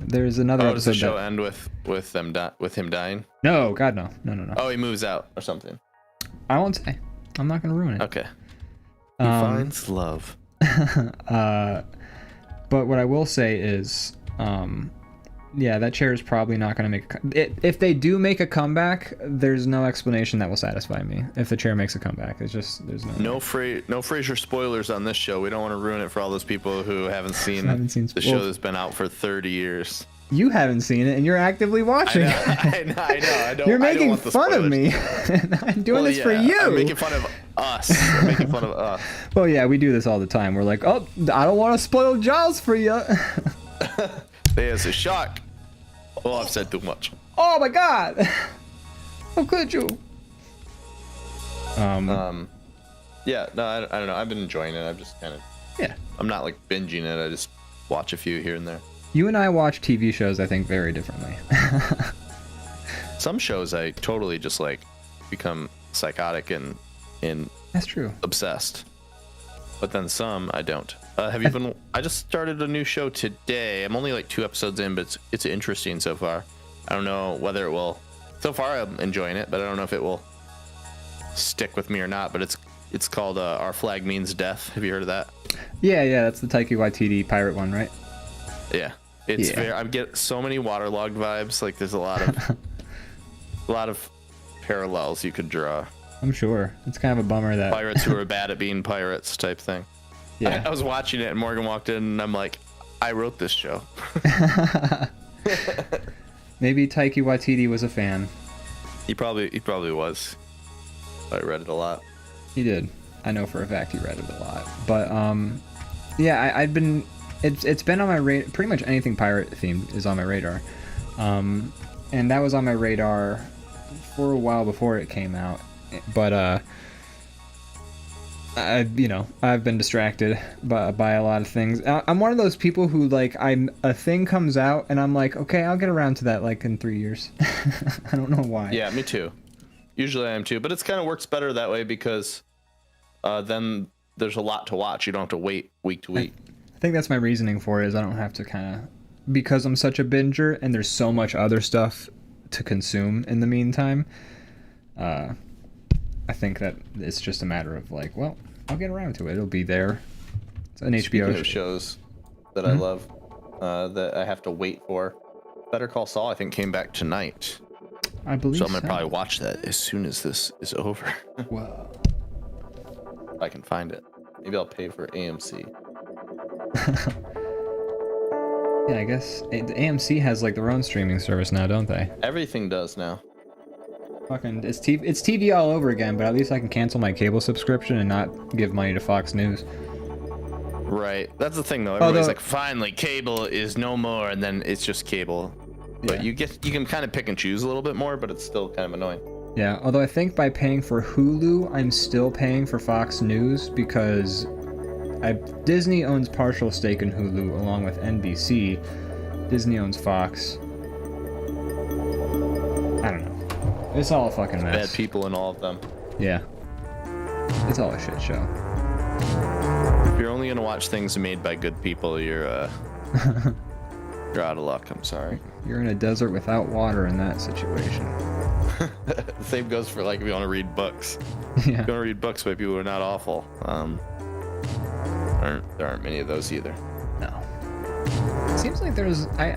there's another Oh, does the episode show that... end with him dying? No, God, no. Oh, he moves out or something. I won't say. I'm not going to ruin it. Okay. He finds love. But what I will say is, yeah, that chair is probably not going to make if they do make a comeback, there's no explanation that will satisfy me. If the chair makes a comeback, it's just there's no Frasier spoilers on this show. We don't want to ruin it for all those people who haven't seen, the well, show that's been out for 30 years. You haven't seen it, and you're actively watching it. I know. I don't. You're I don't making want the fun of spoilers. me. And I'm doing this for you. I'm making fun of us. I'm making fun of us. Well, yeah, we do this all the time. We're like, oh, I don't want to spoil Jaws for you. There's a shark. Oh, I've said too much. Oh my God! How could you? Yeah, no, I don't know. I've been enjoying it. I've just kind of. Yeah. I'm not like binging it. I just watch a few here and there. You and I watch TV shows, I think, very differently. Some shows I totally just like become psychotic and That's true. obsessed. But then some I don't. Have you been? I just started a new show today. I'm only like 2 episodes in, but it's interesting so far. I don't know whether it will. So far, I'm enjoying it, but I don't know if it will stick with me or not. But it's called Our Flag Means Death. Have you heard of that? Yeah, that's the Taika Waititi pirate one, right? Yeah, it's very. I get so many waterlogged vibes. Like there's a lot of parallels you could draw. I'm sure. It's kind of a bummer that Pirates who are bad at being pirates type thing. Yeah. I was watching it and Morgan walked in and I'm like, I wrote this show. Maybe Taika Waititi was a fan. He probably was. I read it a lot. He did. I know for a fact he read it a lot. But yeah, I've been. It's been on my radar. Pretty much anything pirate themed is on my radar. And that was on my radar for a while before it came out. But I've been distracted by a lot of things. I'm one of those people who like a thing comes out and I'm like, okay, I'll get around to that like in 3 years. I don't know why. Yeah, me too. Usually I am too, but it's kind of works better that way because then there's a lot to watch. You don't have to wait week to week. I think that's my reasoning for it, is I don't have to kind of, because I'm such a binger and there's so much other stuff to consume in the meantime. I think that it's just a matter of like, well, I'll get around to it. It'll be there. It's an Speaking HBO of shows that I love that I have to wait for. Better Call Saul, I think, came back tonight. I believe So I'm gonna probably watch that as soon as this is over. Whoa. If I can find it. Maybe I'll pay for AMC. Yeah, I guess the AMC has like their own streaming service now, don't they? Everything does now. Fucking, it's TV all over again, but at least I can cancel my cable subscription and not give money to Fox News. Right. That's the thing though. Everybody's Although- like, finally, cable is no more, and then it's just cable. But Yeah. you can kind of pick and choose a little bit more, but it's still kind of annoying. Yeah, although I think by paying for Hulu, I'm still paying for Fox News because Disney owns partial stake in Hulu along with NBC. Disney owns Fox. I don't know. It's all a fucking mess. Bad people in all of them. Yeah. It's all a shit show. If you're only gonna watch things made by good people, you're out of luck. I'm sorry. You're in a desert without water in that situation. Same goes for like if you want to read books. Yeah. If you want to read books by people who are not awful. There aren't many of those either. No. It seems like there's I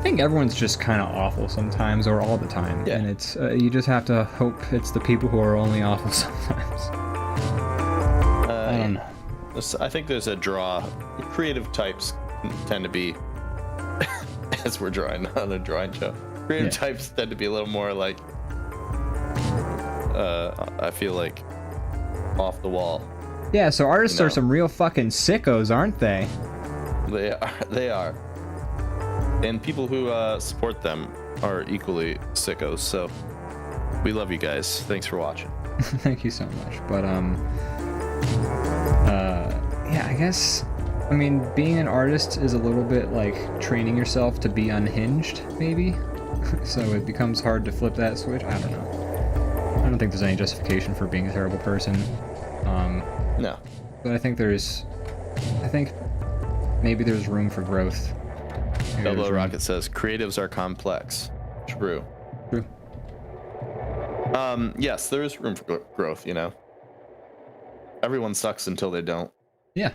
think everyone's just kind of awful sometimes or all the time, Yeah. and it's you just have to hope it's the people who are only awful sometimes. I don't know. I think there's a draw. Creative types tend to be, as we're drawing on a drawing show. Creative types tend to be a little more like, I feel like, off the wall. Yeah, so artists are some real fucking sickos, aren't they? They are. And people who support them are equally sickos. So we love you guys. Thanks for watching. Thank you so much. But yeah, I guess, I mean, being an artist is a little bit like training yourself to be unhinged, maybe. So it becomes hard to flip that switch. I don't know. I don't think there's any justification for being a terrible person. No. But I think maybe there's room for growth. Elbow Rocket says creatives are complex. True. True. Yes, there is room for growth, Everyone sucks until they don't. Yeah.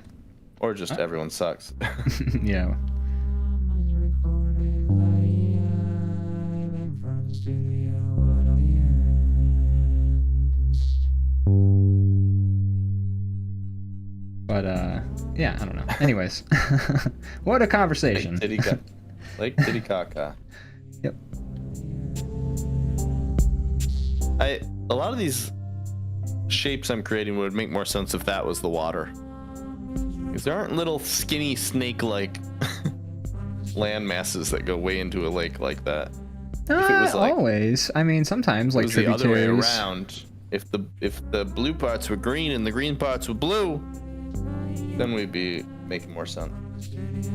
Or just everyone sucks. Yeah. But yeah, I don't know. Anyways, what a conversation. Lake Titicaca. Yep. A lot of these shapes I'm creating would make more sense if that was the water. Because there aren't little skinny snake-like land masses that go way into a lake like that. Not it was like, always. I mean, sometimes like it was the other way tributaries. around. If the blue parts were green and the green parts were blue, then we'd be making more sense.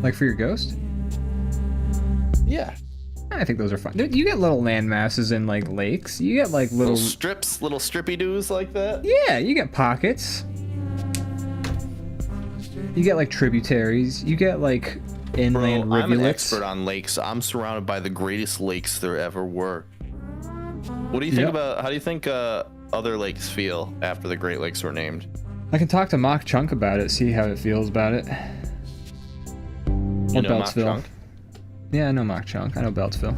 Like for your ghost? Yeah. I think those are fun. Dude, you get little land masses in like lakes. You get like Little strips, little strippy doos like that. Yeah, you get pockets. You get like tributaries. You get like inland Bro, I'm an rivulets. expert on lakes. I'm surrounded by the greatest lakes there ever were. What do you think about? How do you think other lakes feel after the Great Lakes were named? I can talk to Mock Chunk about it, see how it feels about it. You know Mock Chunk? Yeah, I know Mock Chunk. I know Beltsville.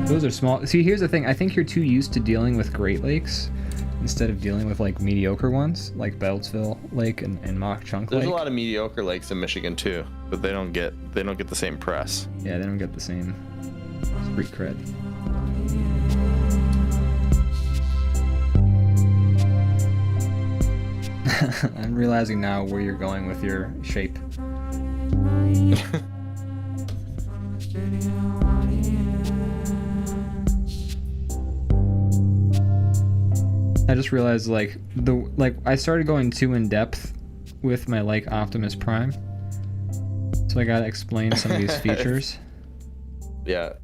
Those are small. See, here's the thing. I think you're too used to dealing with Great Lakes instead of dealing with like mediocre ones, like Beltsville Lake and Mock Chunk Lake. There's a lot of mediocre lakes in Michigan too, but they don't get the same press. Yeah, they don't get the same street cred. I'm realizing now where you're going with your shape. I just realized I started going too in depth with my Optimus Prime. So I gotta explain some of these features. Yeah.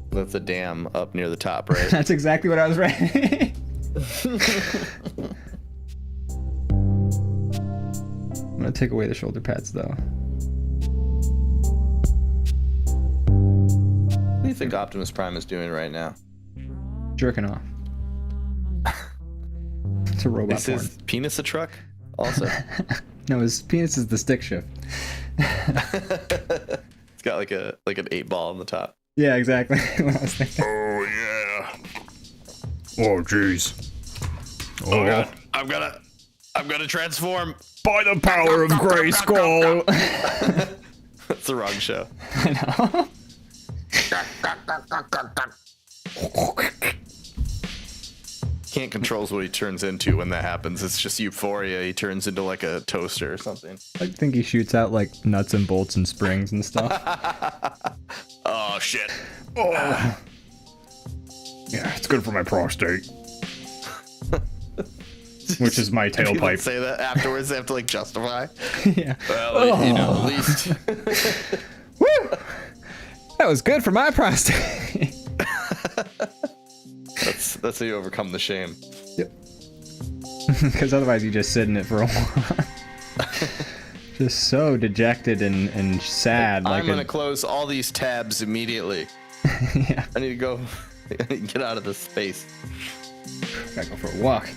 That's a dam up near the top, right? That's exactly what I was writing. I'm gonna take away the shoulder pads though. What do you think Optimus Prime is doing right now? Jerking off. It's a robot Is porn. his penis a truck? Also. No, his penis is the stick shift. It's got like an 8-ball on the top. Yeah, exactly. What I was thinking. Oh yeah. Oh jeez. Oh god. I'm gonna transform. By the power of Grayskull. That's the wrong show. I know. Can't control what he turns into when that happens. It's just euphoria. He turns into like a toaster or something. I think he shoots out like nuts and bolts and springs and stuff. Oh Oh shit. Oh. Yeah, it's good for my prostate. Which is my People tailpipe. say that afterwards. They have to like justify. Yeah. Well, you know, at least. Woo! That was good for my prostate. That's how you overcome the shame. Yep. Because otherwise you just sit in it for a while. Just so dejected and sad. I'm gonna close all these tabs immediately. Yeah. I need to go. I need to get out of this space. Gotta go for a walk.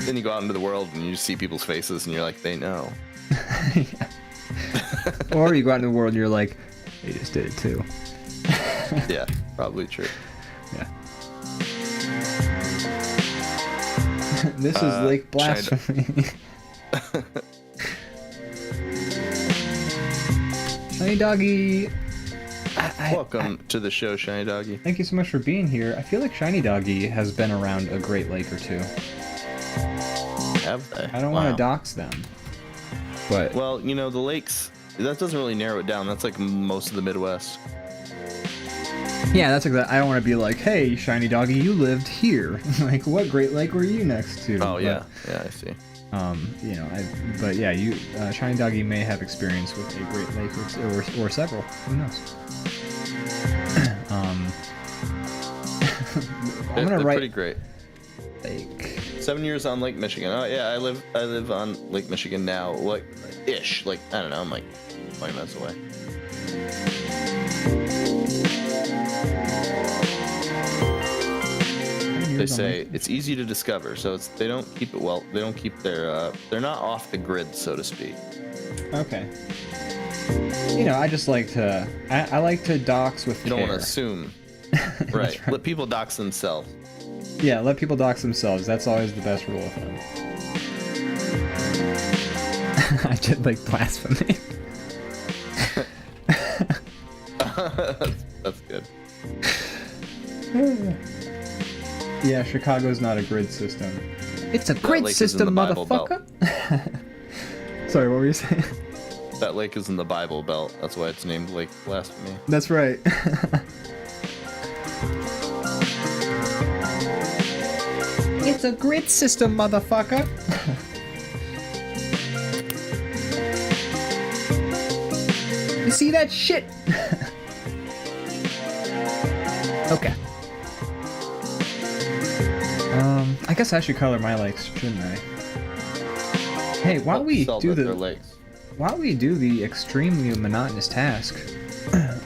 Then you go out into the world and you see people's faces and you're like, they know. Yeah. Or you go out in the world and you're like, they just did it too. Yeah, probably true. Yeah. This is Lake Blasphemy. Shiny Doggy. Welcome to the show, Shiny Doggy. Thank you so much for being here. I feel like Shiny Doggy has been around a Great Lake or two. Have they? I don't want to dox them. But Well, you know, the lakes, that doesn't really narrow it down. That's like most of the Midwest. yeah, that's exactly. I don't want to be like, hey, Shiny Doggy, you lived here. Like, what Great Lake were you next to? Oh, yeah. Yeah, I see. You know, but yeah, you, Shiny Doggy may have experience with a Great Lake or several. Who knows? I'm gonna They're write pretty great. Lake. 7 years on Lake Michigan. Oh yeah, I live on Lake Michigan now. Like ish. Like I don't know. I'm like 20 minutes away. They say it's easy to discover, so they don't keep it well. They don't keep their. They're not off the grid, so to speak. Okay. You know, I just like to. I like to dox with You don't care. want to assume. That's Right. Let people dox themselves. Yeah, let people dox themselves. That's always the best rule of thumb. I did like blasphemy. That's good. Yeah, Chicago's not a grid system. It's a That grid lake is in system, the Bible motherfucker. Sorry, what were you saying? That lake is in the Bible Belt. That's why it's named Lake Blasphemy. That's right. It's a grid system, motherfucker. You see that shit? Okay. I guess I should color my lakes, shouldn't I? Hey, while we Sell do their the lakes. while we do the extremely monotonous task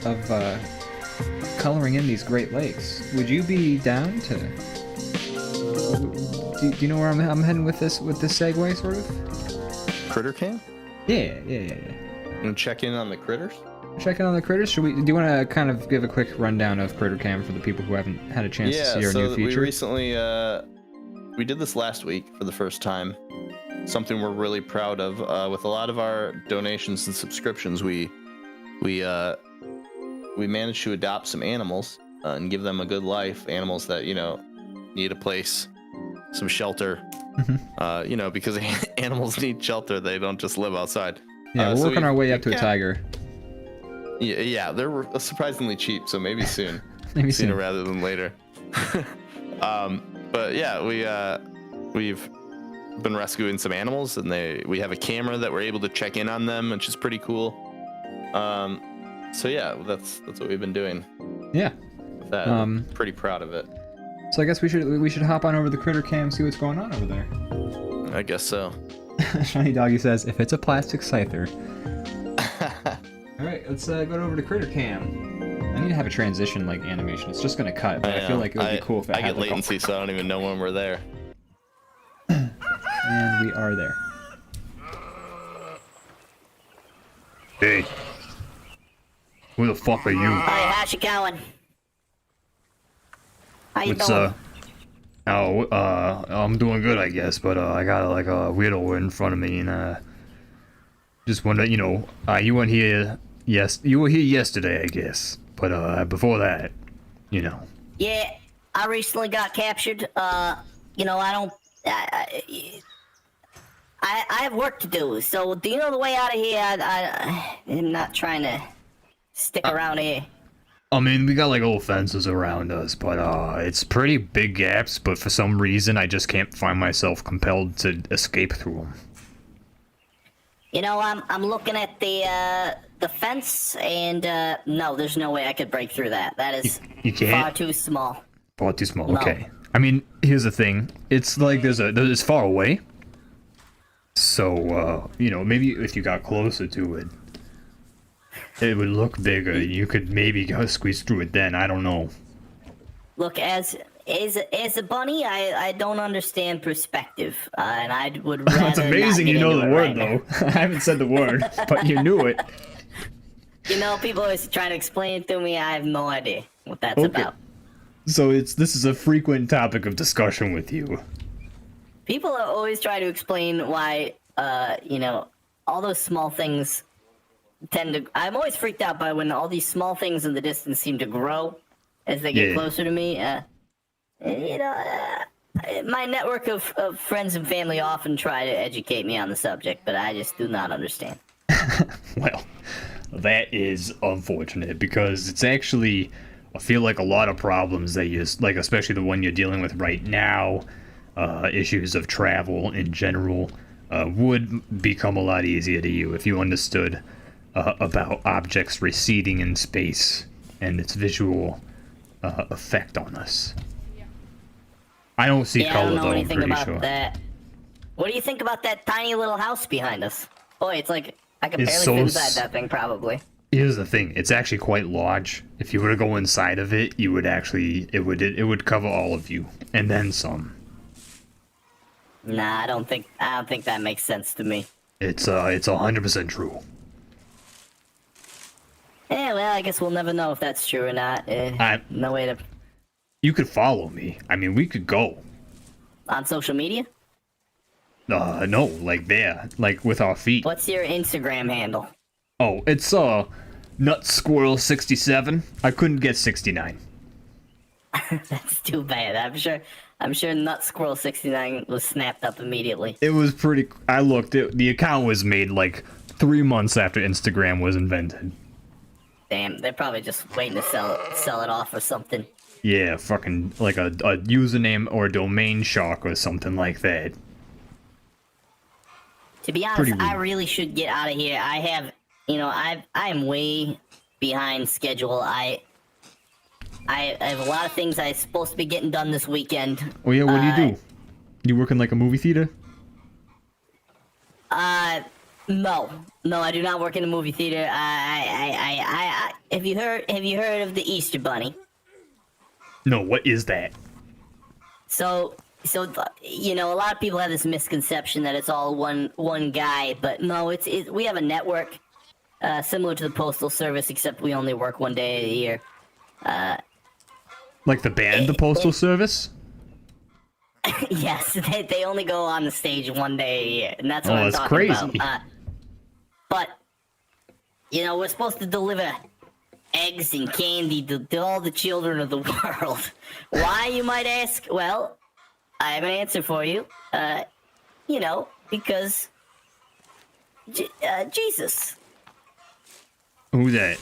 of coloring in these Great Lakes, would you be down to? Do you know where I'm heading with this segue, sort of? Critter Cam? Yeah. And check in on the critters? Checking on the critters. Do you want to kind of give a quick rundown of Critter Cam for the people who haven't had a chance to see our new we feature? recently we did this last week for the first time. Something we're really proud of. With a lot of our donations and subscriptions, we managed to adopt some animals and give them a good life. Animals that need a place, some shelter. Because animals need shelter. They don't just live outside. Yeah, we're so working our way up to a yeah. tiger. Yeah, they're surprisingly cheap, so maybe soon. Maybe Sooner soon. rather than later. But yeah, we've been rescuing some animals, and we have a camera that we're able to check in on them, which is pretty cool. So yeah, that's what we've been doing. Yeah. With that, I'm pretty proud of it. So I guess we should hop on over the Critter Cam and see what's going on over there. I guess so. Shiny Doggy says, if it's a plastic scyther. All right, let's go over to Critter Cam. I need to have a transition like animation. It's just gonna cut, but I feel like it would be cool if it I had get like latency, so I don't even know when we're there. And we are there. Hey. Who the fuck are you? Hi, how's it going? How you doing? I'm doing good, I guess, but I got like a weirdo in front of me, and just wonder, you weren't here. Yes, you were here yesterday, I guess, but before that, Yeah, I recently got captured. I have work to do. So do you know the way out of here? I'm not trying to stick around here. I mean, we got like old fences around us, but it's pretty big gaps. But for some reason, I just can't find myself compelled to escape through them. You know, I'm looking at the fence, and no, there's no way I could break through that. That is You can't. far too small. Far too small. No. Okay. I mean, here's the thing. It's like it's far away. So you know, maybe if you got closer to it, it would look bigger. You could maybe squeeze through it then. I don't know. Look, as a bunny, I don't understand perspective, and I would rather It's amazing not you get know into the it word right though. I haven't said the word, but you knew it. now. You know, people always trying to explain it to me. I have no idea what that's Okay. about. So this is a frequent topic of discussion with you. People are always trying to explain why, you know, all those small things tend to. I'm always freaked out by when all these small things in the distance seem to grow as they get Yeah. closer to me. You know, my network of friends and family often try to educate me on the subject, but I just do not understand. Well, that is unfortunate because it's actually, I feel like a lot of problems that you, like especially the one you're dealing with right now, issues of travel in general, would become a lot easier to you if you understood about objects receding in space and its visual effect on us. I don't see Yeah, I color don't know though, I'm anything pretty about sure. that. What do you think about that tiny little house behind us? Boy, it's like I could It's barely so fit inside that thing, probably. Here's the thing, it's actually quite large. If you were to go inside of it, you would actually, it would cover all of you, and then some. Nah, I don't think that makes sense to me. It's 100% true. Yeah, well, I guess we'll never know if that's true or not. No way to You could follow me. I mean, we could go. on social media. No, like there, like with our feet. What's your Instagram handle? Oh, it's Nut Squirrel 67. I couldn't get 69. That's too bad. I'm sure Nut Squirrel 69 was snapped up immediately. It was pretty. I looked. The account was made like 3 months after Instagram was invented. Damn, they're probably just waiting to sell it off or something. Yeah, fucking like a username or domain shock or something like that. To be honest, Pretty I weird. really should get out of here. I have, you know, I am way behind schedule. I have a lot of things I'm supposed to be getting done this weekend. Oh yeah, what do you do? You work in like a movie theater? No, I do not work in a movie theater. Have you heard of the Easter Bunny? No, what is that? So you know, a lot of people have this misconception that it's all one guy, but no, we have a network similar to the Postal Service, except we only work one day a year. Like the band, the Postal Service? Yes, they only go on the stage one day a year, and that's what Oh, I'm that's talking crazy. about. But you know, we're supposed to deliver eggs and candy to all the children of the world. Why, you might ask? Well, I have an answer for you. You know, because Jesus. Who's that?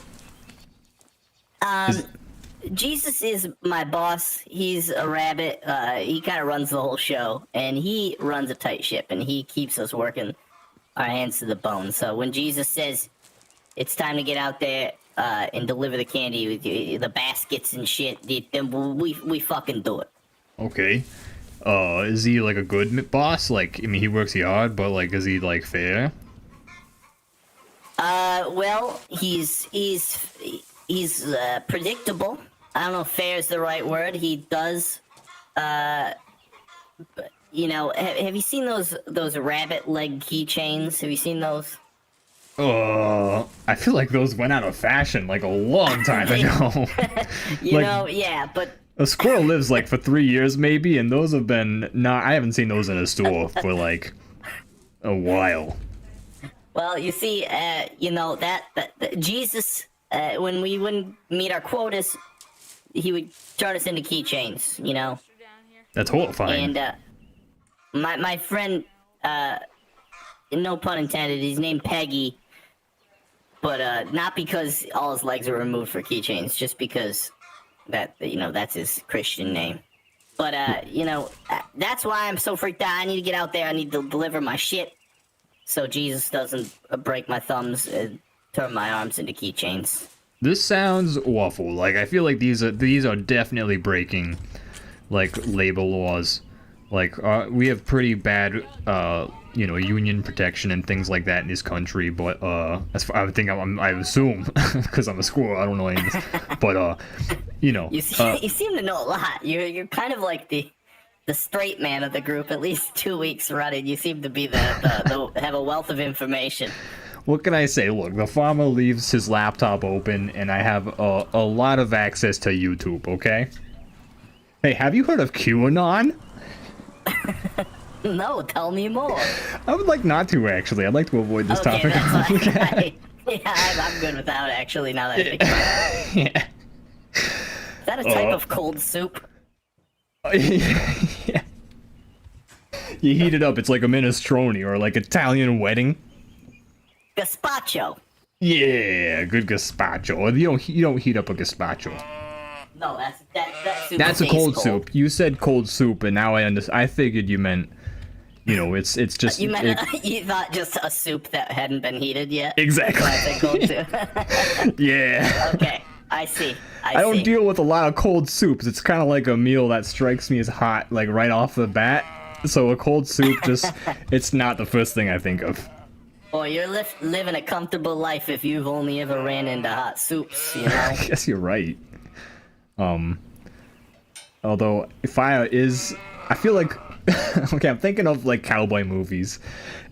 Jesus is my boss. He's a rabbit. He kind of runs the whole show, and he runs a tight ship, and he keeps us working our hands to the bone. So when Jesus says it's time to get out there and deliver the candy, the baskets and shit, then we fucking do it. Okay. Is he like a good boss? Like, I mean, he works hard, but like, is he like fair? Well, he's predictable. I don't know if fair is the right word. He does, you know, have you seen those rabbit leg keychains? Have you seen those? I feel like those went out of fashion like a long time ago. You Like- know, yeah, but A squirrel lives like for 3 years maybe, and those have been not. I haven't seen those in a store for like a while. well, you see, you know that Jesus, when we wouldn't meet our quotas, he would turn us into keychains. You know, That's horrifying. and my friend, no pun intended, he's named Peggy. but not because all his legs were removed for keychains, just because that's his Christian name. But that's why I'm so freaked out. I need to get out there. I need to deliver my shit, so Jesus doesn't break my thumbs and turn my arms into keychains. This sounds awful. Like, I feel like these are definitely breaking, like, labor laws. Like, we have pretty bad, union protection and things like that in this country. But as far, I assume, because I'm a squirrel, I don't know anything. But you seem to know a lot. You're kind of like the straight man of the group. At least 2 weeks running, you seem to be the have a wealth of information. What can I say? Look, the farmer leaves his laptop open, and I have a lot of access to YouTube, okay? Hey, have you heard of QAnon? No, tell me more. I would like not to, actually. I'd like to avoid this topic. That's I'm good without, actually, now that I think about it. Yeah. Is that a type of cold soup? Yeah. You heat it up, it's like a minestrone or like Italian wedding. Gazpacho. Yeah, good gazpacho. You don't heat up a gazpacho. No, that soup. That's a cold soup. You said cold soup, and now I understand. I figured you meant, it's just. You meant you thought just a soup that hadn't been heated yet. Exactly. So I said cold soup. Yeah. Okay, I see. I don't deal with a lot of cold soups. It's kind of like a meal that strikes me as hot, like right off the bat. So a cold soup it's not the first thing I think of. Well, you're living a comfortable life if you've only ever ran into hot soups, you know? I guess you're right. Although fire is, I feel like, okay, I'm thinking of like cowboy movies,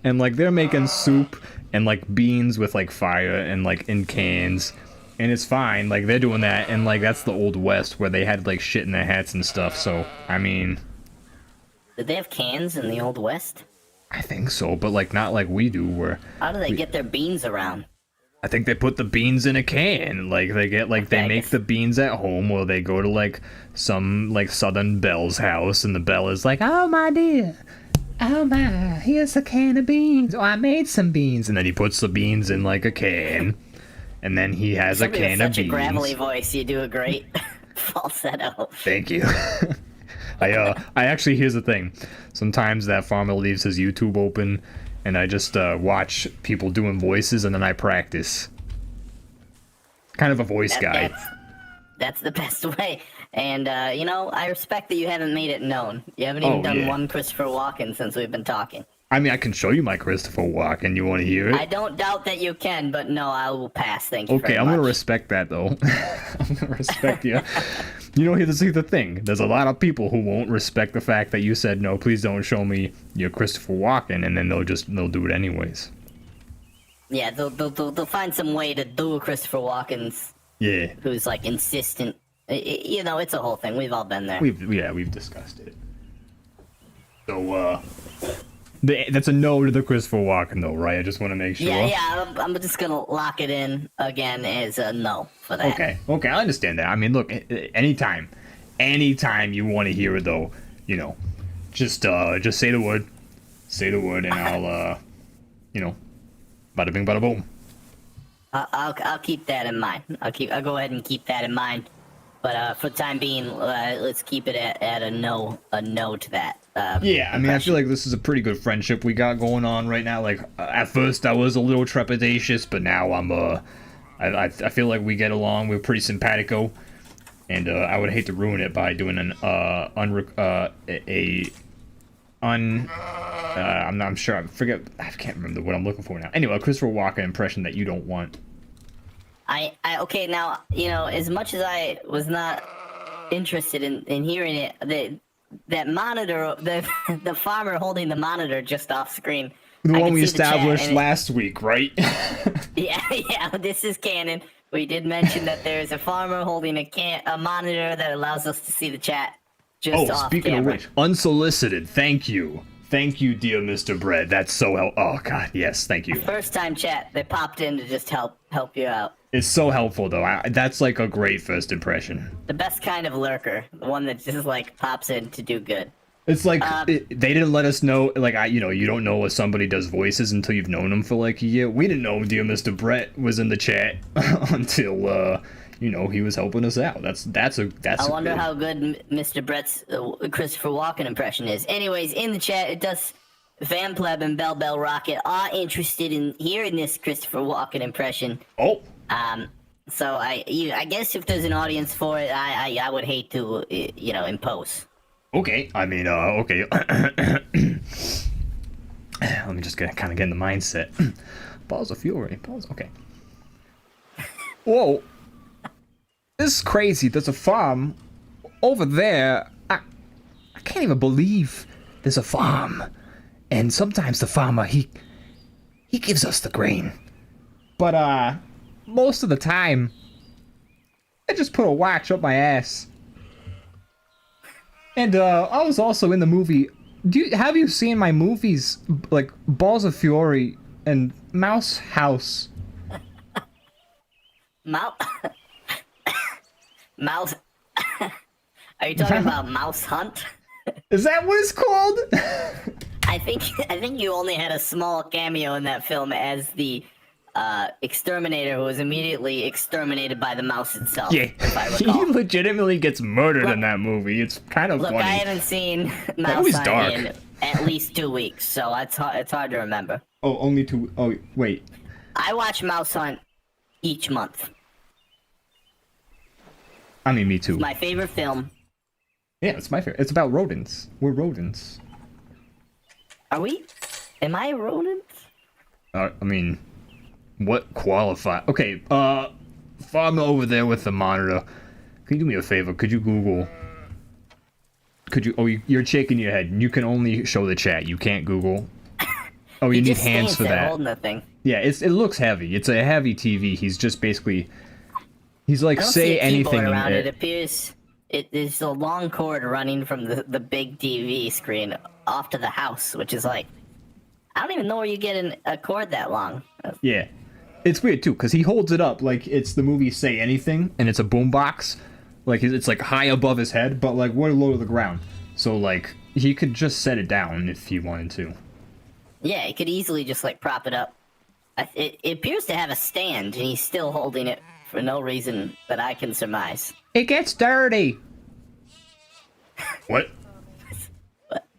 and like they're making soup and like beans with like fire and like in cans, and it's fine, like they're doing that, and like that's the old west where they had like shit in their hats and stuff. So I mean, did they have cans in the old west? I think so, but like not like we do. Where how do they get their beans around? I think they put the beans in a can. Like they get like they make the beans at home, or they go to like some like Southern Belle's house, and the Belle is like, "Oh my dear, oh my, here's a can of beans. Oh, I made some beans," and then he puts the beans in like a can, and then he has a can of beans. Such a gravelly voice. You do a great falsetto. Thank you. I actually, here's the thing. Sometimes that farmer leaves his YouTube open, and I just watch people doing voices, and then I practice. Kind of a voice guy. That's the best way. And, I respect that you haven't made it known. You haven't even done one Christopher Walken since we've been talking. I mean, I can show you my Christopher Walken. You want to hear it? I don't doubt that you can, but no, I will pass. Thank you very much. Okay, I'm going to respect that, though. I'm going to respect you. Here's the thing. There's a lot of people who won't respect the fact that you said, no, please don't show me your Christopher Walken, and then they'll do it anyways. Yeah, they'll find some way to do a Christopher Walken's. Yeah. Who's, like, insistent. It's a whole thing. We've all been there. We've discussed it. So, that's a no to the Christopher Walken, though, right? I just want to make sure. Yeah, I'm just gonna lock it in again as a no for that. Okay, I understand that. I mean, look, anytime you want to hear it, though, just say the word, and I'll, bada bing, bada boom. I'll keep that in mind. I'll go ahead and keep that in mind. But for the time being, let's keep it at a no to that. Yeah, I mean, I feel like this is a pretty good friendship we got going on right now. Like, at first I was a little trepidatious, but now I feel like we get along. We're pretty simpatico, and I would hate to ruin it by doing I'm sure, I can't remember what I'm looking for now. Anyway, a Christopher Walken impression that you don't want. Okay, now, as much as I was not interested in hearing it, that monitor, the farmer holding the monitor just off screen. The one we established last week, right? yeah, this is canon. We did mention that there's a farmer holding a monitor that allows us to see the chat just off speaking camera. of which, unsolicited, thank you. Thank you, dear Mr. Bread. That's so oh god, yes, thank you. First time chat, they popped in to just help you out. It's so helpful, though. That's like a great first impression. The best kind of lurker, the one that just like pops in to do good. It's like they didn't let us know. Like you don't know if somebody does voices until you've known them for like a year. We didn't know Dear Mr. Brett was in the chat until he was helping us out. That's. I wonder how good Mr. Brett's Christopher Walken impression is. Anyways, in the chat, it does. Van Pleb and Bell Rocket are interested in hearing this Christopher Walken impression. Oh. So I guess if there's an audience for it, I would hate to impose. Okay. I mean, okay. Let me just kind of get in the mindset. Balls of fury. Okay. Whoa. This is crazy. There's a farm over there. I can't even believe there's a farm. And sometimes the farmer, he gives us the grain. But, most of the time, I just put a watch up my ass. And I was also in the movie. Have you seen my movies like Balls of Fury and Mouse House? Mouse. Are you talking about Mouse Hunt? Is that what it's called? I think you only had a small cameo in that film as the exterminator who was immediately exterminated by the mouse itself. Yeah, if I he recall. legitimately gets murdered in that movie. It's kind of Look, funny. I haven't seen Mouse movie's Hunt dark. in at least 2 weeks, so it's hard to remember. Oh, only two. Oh, wait. I watch Mouse Hunt each month. I mean, me too. It's my favorite film. Yeah, it's my favorite. It's about rodents. We're rodents. Are we? Am I a rodent? I mean, what qualify? Okay, farmer over there with the monitor. Can you do me a favor? Could you Google? You're shaking your head. You can only show the chat. You can't Google. Oh, you He need just hands stands for there that. holding the thing. Yeah, it looks heavy. It's a heavy TV. He's just basically. He's like I don't say see a anything. keyboard around it. It appears there's a long cord running from the big TV screen off to the house, which is like, I don't even know where you get a cord that long. Yeah, it's weird too because he holds it up like it's the movie Say Anything, and it's a boombox. Like it's like high above his head, but like we're low to the ground. So like he could just set it down if he wanted to. Yeah, he could easily just like prop it up. It appears to have a stand, and he's still holding it for no reason that I can surmise. It gets dirty. What?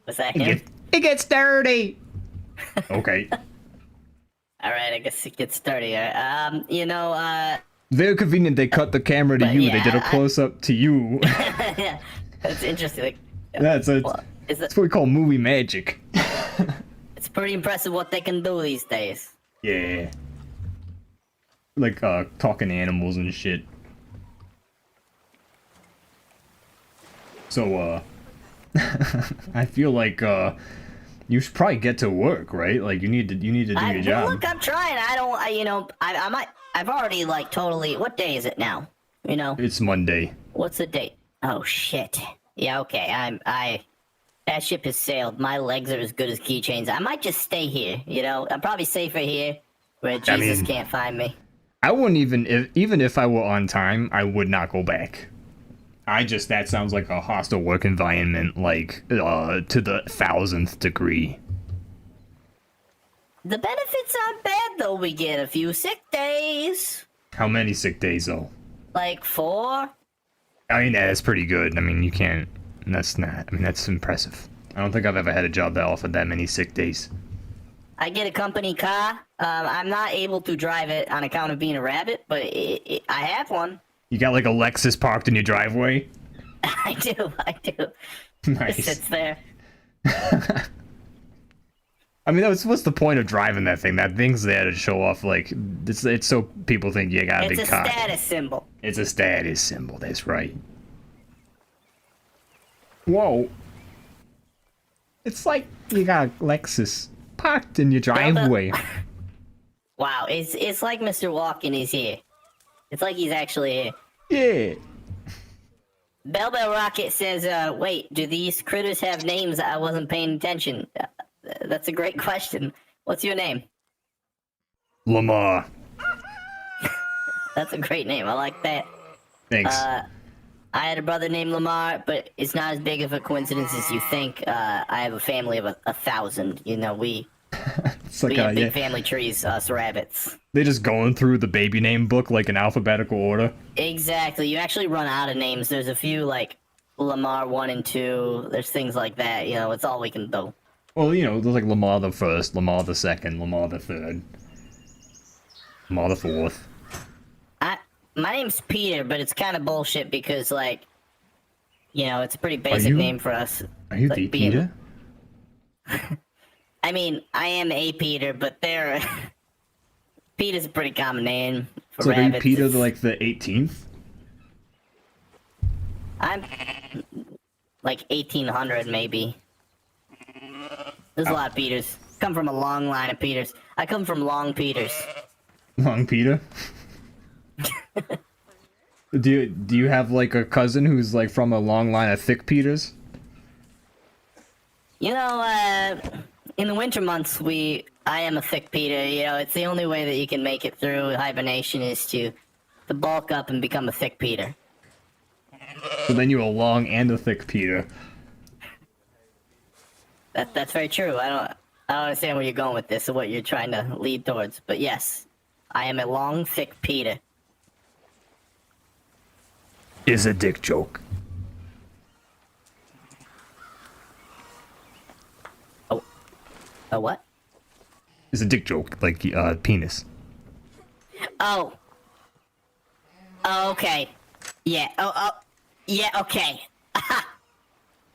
Was that him? It gets dirty. Okay. All right, I guess it gets dirtier. Very convenient. They cut the camera to But you. yeah, they did a I- close up to you. Yeah, that's interesting. Like, That's what we call movie magic. it's pretty impressive what they can do these days. Yeah. Like talking animals and shit. So I feel like you should probably get to work, right? Like you need to do your Well, job. look, I'm trying. I might. I've already like totally. What day is it now? It's Monday. What's the date? Oh shit. Yeah, okay. That ship has sailed. My legs are as good as keychains. I might just stay here. I'm probably safer here, where Jesus can't find me. I wouldn't even if I were on time, I would not go back. That sounds like a hostile work environment, like to the 1000th degree. The benefits aren't bad though. We get a few sick days, How many sick days though? like 4. I mean, that's pretty good. I mean, you can't. That's not. I mean, that's impressive. I don't think I've ever had a job that offered that many sick days. I get a company car. I'm not able to drive it on account of being a rabbit, but I have one. You got like a Lexus parked in your driveway? I do. It Nice. sits there. I mean, what's the point of driving that thing? That thing's there to show off, like, it's so people think you got a It's big a car. status symbol. It's a status symbol, that's right. Whoa. It's like you got a Lexus parked in your driveway. Wow, it's like Mr. Walken is here. It's like he's actually here. Yeah. Bell Rocket says, wait, do these critters have names? I wasn't paying attention. That's a great question. What's your name? Lamar. That's a great name. I like that. Thanks. I had a brother named Lamar, but it's not as big of a coincidence as you think. I have a family of 1,000. You know, we It's like, have big yeah, family trees, us rabbits. they're just going through the baby name book like in alphabetical order. Exactly. You actually run out of names. There's a few like Lamar 1 and 2. There's things like that. You know, it's all we can do. Well, you know, there's like Lamar the First, Lamar the Second, Lamar the Third, Lamar the Fourth. My name's Peter, but it's kind of bullshit because, like, you know, it's a pretty basic you- name for us. Are you Like the being- Peter? I mean, I am a Peter, but they're Peter's a pretty common name for So are you rabbits. Peter It's- like the 18th? I'm like 1800 maybe. There's a lot of Peters. Come from a long line of Peters. I come from Long Peters. Long Peter? Do you have like a cousin who's like from a long line of thick Peters? You know, in the winter months, I am a thick Peter. You know, it's the only way that you can make it through hibernation is to bulk up and become a thick Peter. So then you're a long and a thick Peter. That's very true. I don't understand where you're going with this or what you're trying to lead towards, but yes, I am a long, thick Peter. Is a dick joke. A what? Is a dick joke, like penis. Oh. Oh, okay. Yeah. Oh. Yeah. Okay.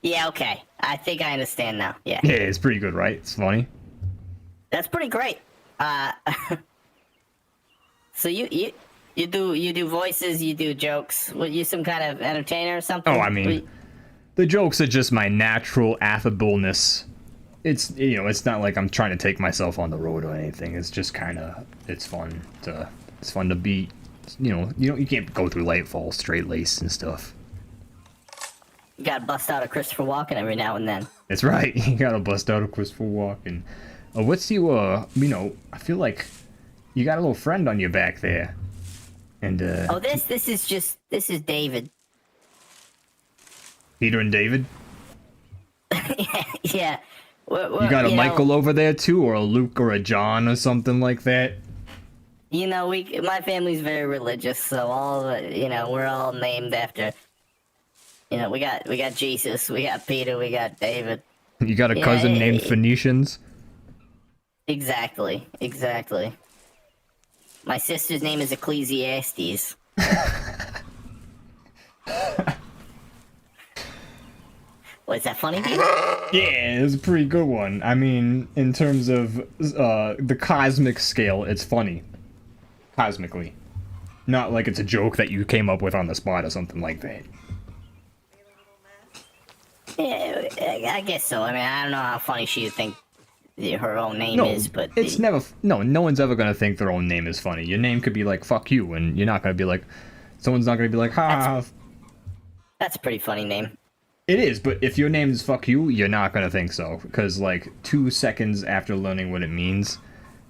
Yeah. Okay. I think I understand now. Yeah. Yeah, it's pretty good, right? It's funny. That's pretty great. So you do voices, you do jokes. What, you some kind of entertainer or something? Oh, I mean, the jokes are just my natural affableness. It's, you know, it's not like I'm trying to take myself on the road or anything. It's just kind of, it's fun to be, you can't go through life all straight laced and stuff. You gotta bust out a Christopher Walken every now and then. That's right. You gotta bust out a Christopher Walken. What's you, I feel like you got a little friend on your back there. And, Oh, this is David. Peter and David? Yeah. You got a Michael over there too, or a Luke or a John or something like that? You know, my family's very religious, so we're all named after. You know, we got Jesus, we got Peter, we got David. You got a cousin named Phoenicians? Exactly. My sister's name is Ecclesiastes. What, is that funny to you? Yeah, it was a pretty good one. I mean, in terms of the cosmic scale, it's funny. Cosmically. Not like it's a joke that you came up with on the spot or something like that. Yeah, I guess so. I mean, I don't know how funny she'd think her own name No, is, but it's never... No one's ever gonna think their own name is funny. Your name could be like, fuck you, and you're not gonna be like... Someone's not gonna be like, ha. That's a pretty funny name. It is, but if your name is fuck you, you're not gonna think so. Because, like, 2 seconds after learning what it means,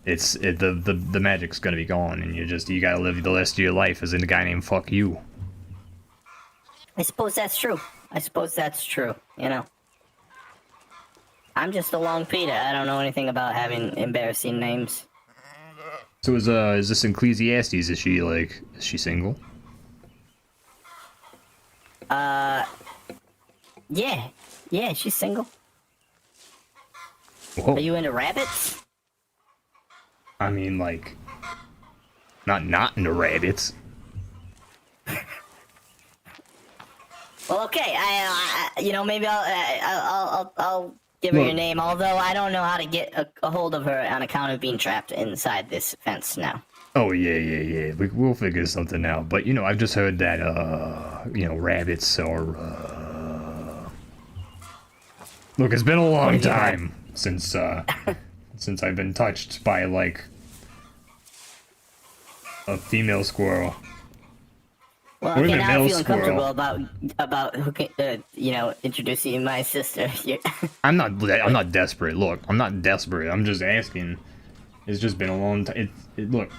the magic's gonna be gone, and you gotta live the rest of your life as in the guy named fuck you. I suppose that's true, you know. I'm just a long Peter. I don't know anything about having embarrassing names. So is this Ecclesiastes? Is she single? Yeah, she's single. Whoa. Are you into rabbits? I mean, like, not into rabbits. Well, okay. Maybe I'll give her Look. your name. Although I don't know how to get a hold of her on account of being trapped inside this fence now. Oh, yeah. We'll figure something out. But, I've just heard that, rabbits are, Look, it's been a long time since I've been touched by, like, a female squirrel. Well, Or okay, even now I male feel uncomfortable squirrel. about introducing my sister. I'm not desperate. Look, I'm not desperate. I'm just asking. It's just been a long time. Look.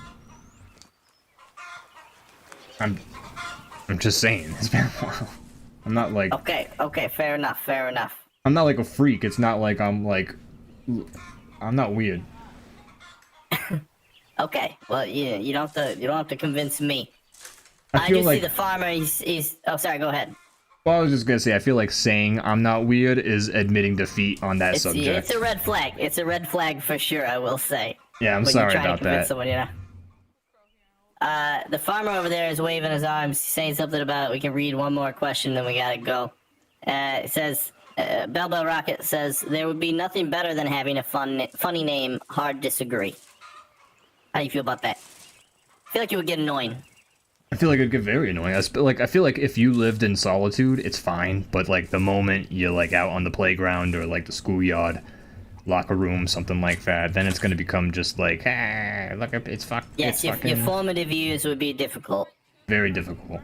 I'm just saying. It's been a while. I'm not like Okay, fair enough. I'm not like a freak. It's not like I'm not weird. Okay, well, you don't have to convince me. I I feel just like see the farmer. He's. Oh, sorry. Go ahead. well, I was just gonna say I feel like saying I'm not weird is admitting defeat on that subject. It's a red flag. It's a red flag for sure. I will say. Yeah, I'm when sorry you're trying about to convince that. someone, the farmer over there is waving his arms, saying something about we can read one more question, then we gotta go. It says, Bell Bell Rocket says, there would be nothing better than having a funny name. Hard disagree. How do you feel about that? I feel like it would get annoying. I feel like it'd get very annoying. I feel like if you lived in solitude, it's fine. But like the moment you're like out on the playground or like the schoolyard, locker room, something like that, then it's gonna become just like, ah, look, it's fuck. Yes, it's your fucking formative years would be difficult. very difficult.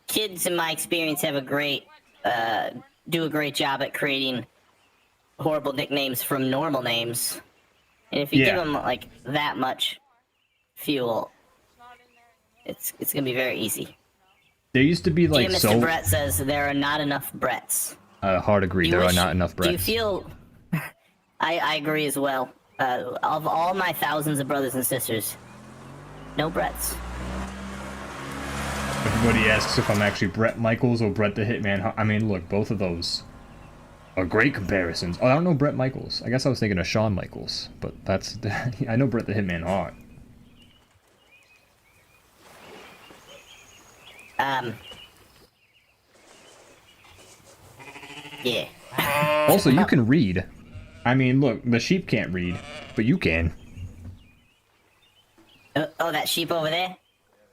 Kids, in my experience, have do a great job at creating horrible nicknames from normal names. And if you give them like that much fuel, it's gonna be very easy. There used to be like Dear Mr. Brett says there are not enough Bretts. hard agree. There are not enough Do you Bretts. feel? I agree as well. Of all my thousands of brothers and sisters, no Bretts. Everybody asks if I'm actually Brett Michaels or Brett the Hitman. I mean, look, both of those are great comparisons. Oh, I don't know Brett Michaels. I guess I was thinking of Shawn Michaels, but that's I know Brett the Hitman Hart. Yeah. Also, you can read. I mean, look, the sheep can't read, but you can. Oh, that sheep over there.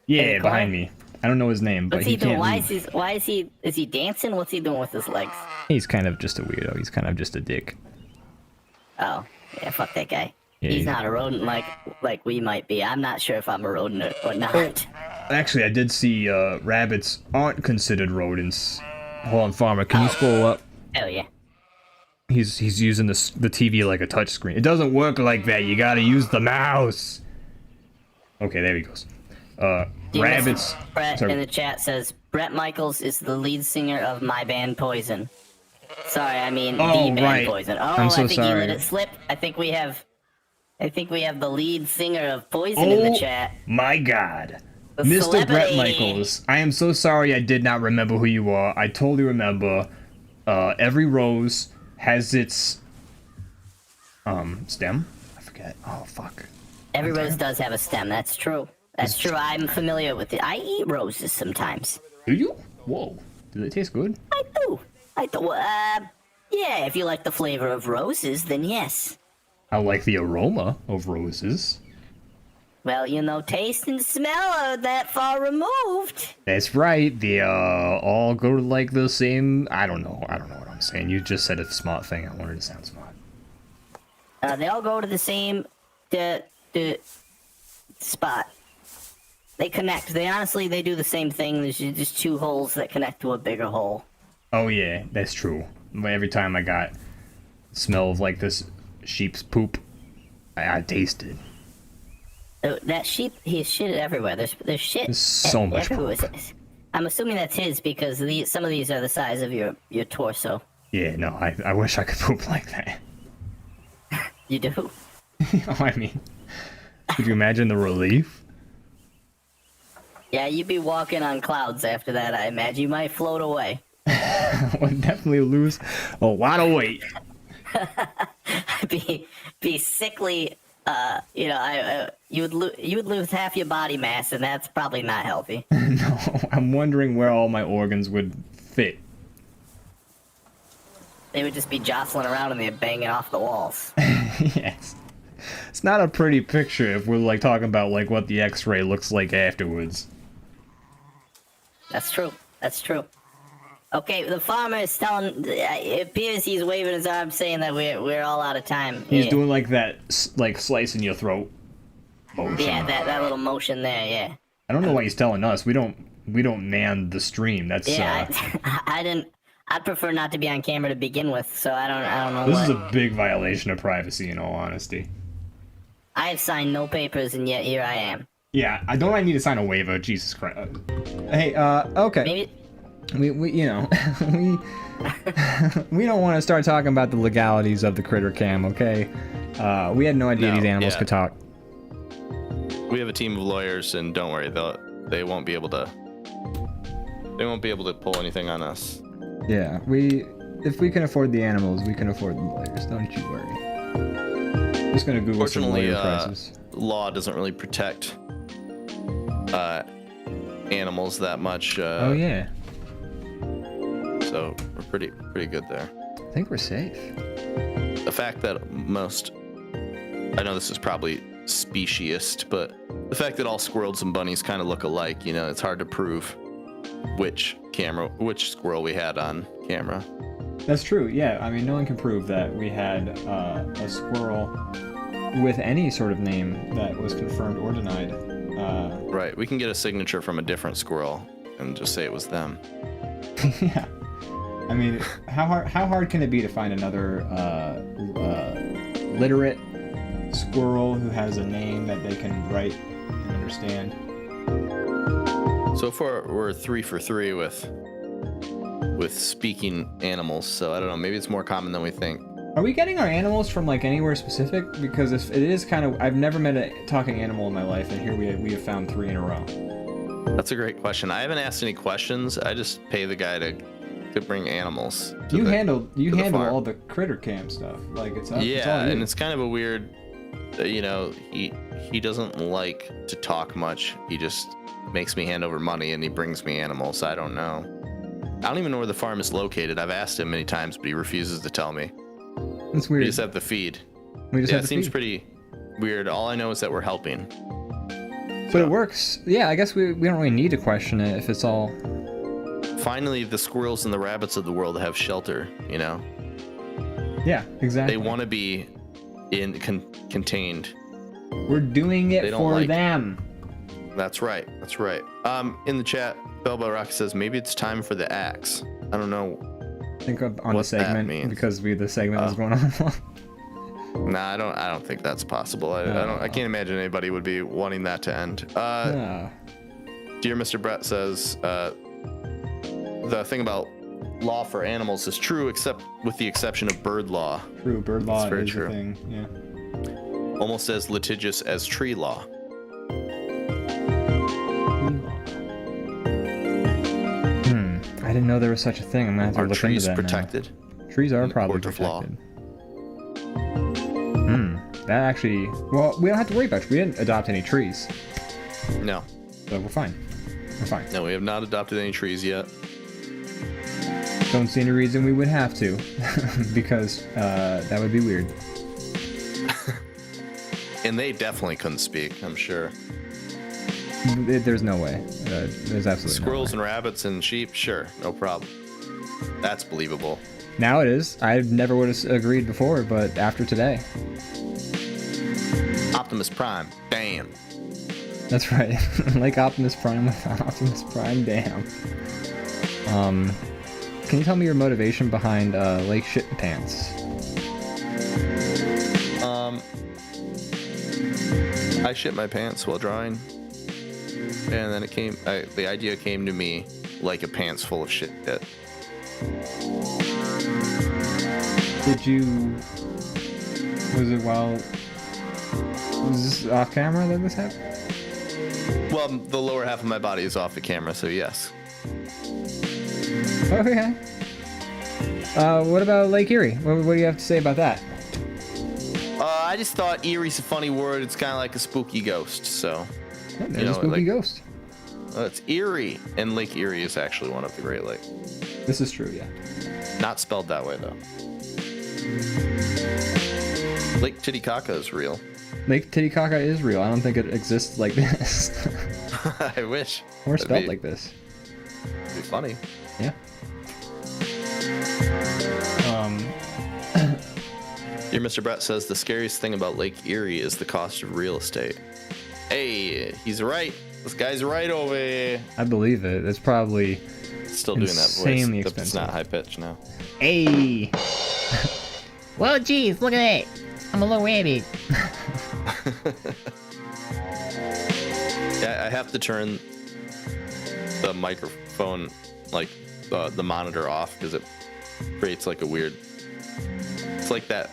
Yeah, the behind corner? me. I don't know his name, but What's he he doing? can't Why read. is he dancing? What's he doing with his legs? He's kind of just a weirdo. He's kind of just a dick. Oh, yeah, fuck that guy. Yeah, He's he's- not a rodent like we might be. I'm not sure if I'm a rodent or not. Actually, I did see rabbits aren't considered rodents. Hold on, farmer. Can you scroll up? Hell yeah. He's using the TV like a touchscreen. It doesn't work like that. You gotta use the mouse. Okay, there he goes. Rabbits. Brett Sorry. in the chat says Brett Michaels is the lead singer of my band Poison. Sorry, I mean the Oh, band right. Poison. Oh, I'm so I think you sorry. let it slip. I think we have the lead singer of Poison in the chat. My God. The Mr. Brett celebrity. Michaels, I am so sorry I did not remember who you are. I totally remember. Every rose has its stem. I forget. Oh fuck. Every rose does have a stem. That's true. That's true. I'm familiar with it. I eat roses sometimes. Do you? Whoa. Does it taste good? I do. Yeah. If you like the flavor of roses, then yes. I like the aroma of roses. Well, taste and smell are that far removed. That's right. They all go to like the same. I don't know what I'm saying. You just said a smart thing. I wanted to sound smart. They all go to the same the spot. They connect. They do the same thing. There's just two holes that connect to a bigger hole. Oh yeah, that's true. Every time I got smell of like this sheep's poop, I tasted. That sheep, he shit everywhere. There's shit. There's so much everywhere. poop. I'm assuming that's his because some of these are the size of your torso. Yeah, no, I wish I could poop like that. You do. I mean, could you imagine the relief? Yeah, you'd be walking on clouds after that, I imagine. You might float away. I would definitely lose a lot of weight. be sickly. You would lose half your body mass, and that's probably not healthy. No, I'm wondering where all my organs would fit. They would just be jostling around and they're banging off the walls. Yes. It's not a pretty picture if we're like talking about like what the X-ray looks like afterwards. That's true. Okay, the farmer is telling. It appears he's waving his arm, saying that we're all out of time. He's doing like that, like slicing your throat motion. Yeah, that little motion there. Yeah. I don't know why he's telling us. We don't man the stream. That's Yeah, I didn't. I'd prefer not to be on camera to begin with, so I don't know. this what. is a big violation of privacy, in all honesty. I have signed no papers, and yet here I am. Yeah, I need to sign a waiver. Jesus Christ. Hey, okay. Maybe. we you know, we don't want to start talking about the legalities of the critter cam, okay? We had no idea No, these animals yeah. could talk. We have a team of lawyers, and don't worry, they won't be able to pull anything on us. Yeah, if we can afford the animals, we can afford the lawyers. Don't you worry. I'm just gonna Google some Fortunately, lawyer prices. law doesn't really protect animals that much. Oh yeah, So we're pretty good there. I think we're safe. The fact that I know this is probably speciesist, but the fact that all squirrels and bunnies kind of look alike, you know, it's hard to prove which squirrel we had on camera. That's true. Yeah, I mean, no one can prove that we had a squirrel with any sort of name that was confirmed or denied. Right. We can get a signature from a different squirrel and just say it was them. Yeah. I mean, how hard can it be to find another literate squirrel who has a name that they can write and understand? So far, we're 3 for 3 with speaking animals. So I don't know. Maybe it's more common than we think. Are we getting our animals from like anywhere specific? Because if it is kind of, I've never met a talking animal in my life, and here we have found 3 in a row. That's a great question. I haven't asked any questions. I just pay the guy to bring animals. You handle farm. all the critter cam stuff. Like it's all Yeah, you. and it's kind of a weird. You know, he doesn't like to talk much. He just makes me hand over money, and he brings me animals. I don't know. I don't even know where the farm is located. I've asked him many times, but he refuses to tell me. It's We weird. just have the feed. We just Yeah, have it to seems feed. pretty weird. All I know is that we're helping. But it works. Yeah, I guess we don't really need to question it if it's all. Finally, the squirrels and the rabbits of the world have shelter. You know, Yeah, exactly. they want to be contained. We're doing They it don't for like- them. That's right. That's right. In the chat, Belbo Rock says maybe it's time for the axe. I don't know. Think of on the What that segment means. because the segment was going on. Nah, I don't think that's possible. I can't imagine anybody would be wanting that to end. Yeah. Dear Mr. Brett says the thing about law for animals is true, except with the exception of bird law, True, bird law very is true. a thing. Yeah. almost as litigious as tree law. I didn't know there was such a thing. I'm gonna have to Are look trees into that protected? now. Trees are in the probably court of law? protected. That actually. Well, we don't have to worry about it. We didn't adopt any trees, No, so we're fine. We're fine. no, we have not adopted any trees yet. Don't see any reason we would have to, because that would be weird. And they definitely couldn't speak, I'm sure. There's no way. There's absolutely Squirrels no way. and rabbits and sheep, sure, no problem. That's believable. Now it is. I never would have agreed before, but after today, Optimus Prime, damn. that's right. Like Optimus Prime with Optimus Prime. Damn. Can you tell me your motivation behind Lake Shit Pants? I shit my pants while drawing, and then the idea came to me like a pants full of shit. Did you? Was it while? Was this off camera that this happened? Well, the lower half of my body is off the camera, so yes. Okay. What about Lake Erie? What do you have to say about that? I just thought eerie's a funny word. It's kind of like a spooky ghost, so. Oh, there's You know, a spooky like- ghost. It's Erie, and Lake Erie is actually one of the Great Lakes. This is true, yeah. Not spelled that way, though. Lake Titicaca is real. Lake Titicaca is real. I don't think it exists like this. I wish. Or That'd spelled be- like this. It'd be funny. Yeah. Dear Mr. Brett says the scariest thing about Lake Erie is the cost of real estate. Hey, he's right. This guy's right over here. I believe it. It's probably. Still doing that voice. Insanely Except it's expensive. not high pitched now. Hey! Whoa, geez, look at that. I'm a little rabbit. Yeah, I have to turn the microphone like the monitor off because it creates like a weird. It's like that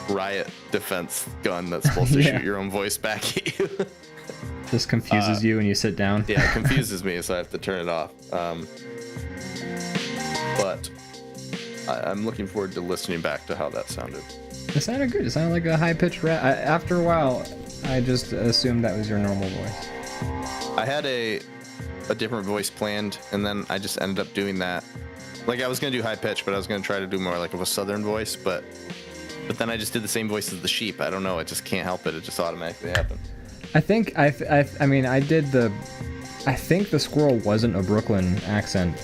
riot defense gun that's supposed to shoot your own voice back at you. Just confuses you when you sit down. Yeah, it confuses me, so I have to turn it off. But I'm looking forward to listening back to how that sounded. It sounded good. It sounded like a high-pitched rap. After a while, I just assumed that was your normal voice. I had a different voice planned, and then I just ended up doing that. Like, I was going to do high pitch, but I was going to try to do more like of a southern voice, but then I just did the same voice as the sheep. I don't know. I just can't help it. It just automatically happened. I think I think the squirrel wasn't a Brooklyn accent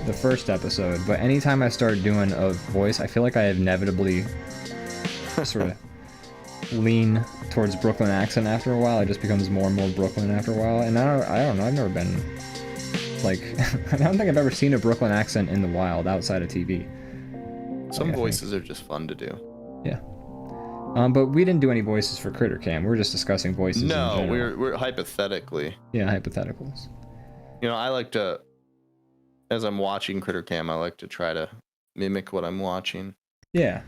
the first episode, but anytime I start doing a voice, I feel like I inevitably sort of lean towards Brooklyn accent after a while. It just becomes more and more Brooklyn after a while, and I don't know. I've never been like I don't think I've ever seen a Brooklyn accent in the wild outside of TV. Some voices are just fun to do. Yeah. But we didn't do any voices for Critter Cam. We were just discussing voices. No, in general. we're hypothetically. Yeah, hypotheticals. You know, I like to, as I'm watching Critter Cam, I like to try to mimic what I'm watching. Yeah.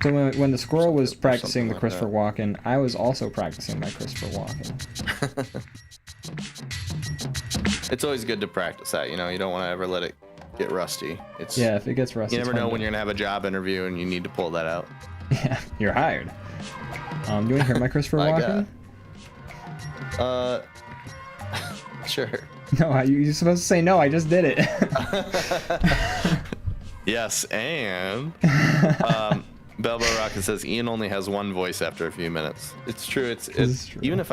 So when the squirrel was practicing the like Christopher that. Walken, I was also practicing my Christopher Walken. It's always good to practice that. You know, you don't want to ever let it get rusty. It's Yeah, if it gets rusty. You never it's know fun when to- you're gonna have a job interview and you need to pull that out. Yeah, you're hired. Do you want to hear my Christopher I Walken? Sure. No, you're supposed to say no. I just did it. Yes, and Belbo Rocket says Ian only has one voice after a few minutes. It's true. It's true. even if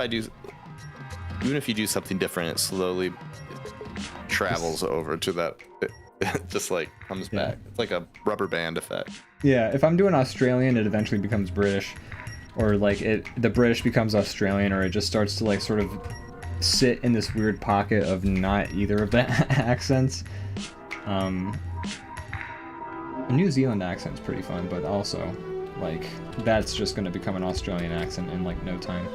you do something different, it slowly travels over to that. It just like comes back. It's like a rubber band effect. Yeah, if I'm doing Australian, it eventually becomes British, or like the British becomes Australian, or it just starts to like sort of sit in this weird pocket of not either of the accents. A New Zealand accent's pretty fun, but also like that's just gonna become an Australian accent in like no time.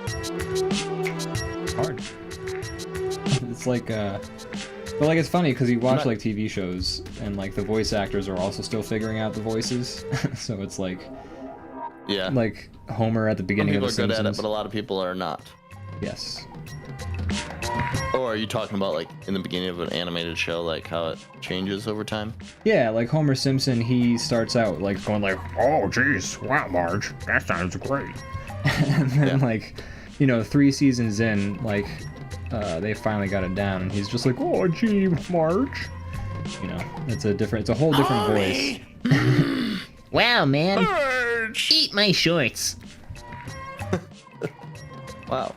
It's hard. It's like but like it's funny because you watch like TV shows and like the voice actors are also still figuring out the voices, so it's like Yeah. like Homer at the Some beginning of people The are good Simpsons. at it, but a lot of people are not. Yes. Or are you talking about like in the beginning of an animated show, like how it changes over time? Yeah, like Homer Simpson, he starts out like going like, Oh, geez. Wow, Marge. That sounds great. and then like, 3 seasons in, like, they finally got it down, and he's just like, oh, gee, Marge. It's a whole different voice. Wow, man. Marge! Eat my shorts. Wow.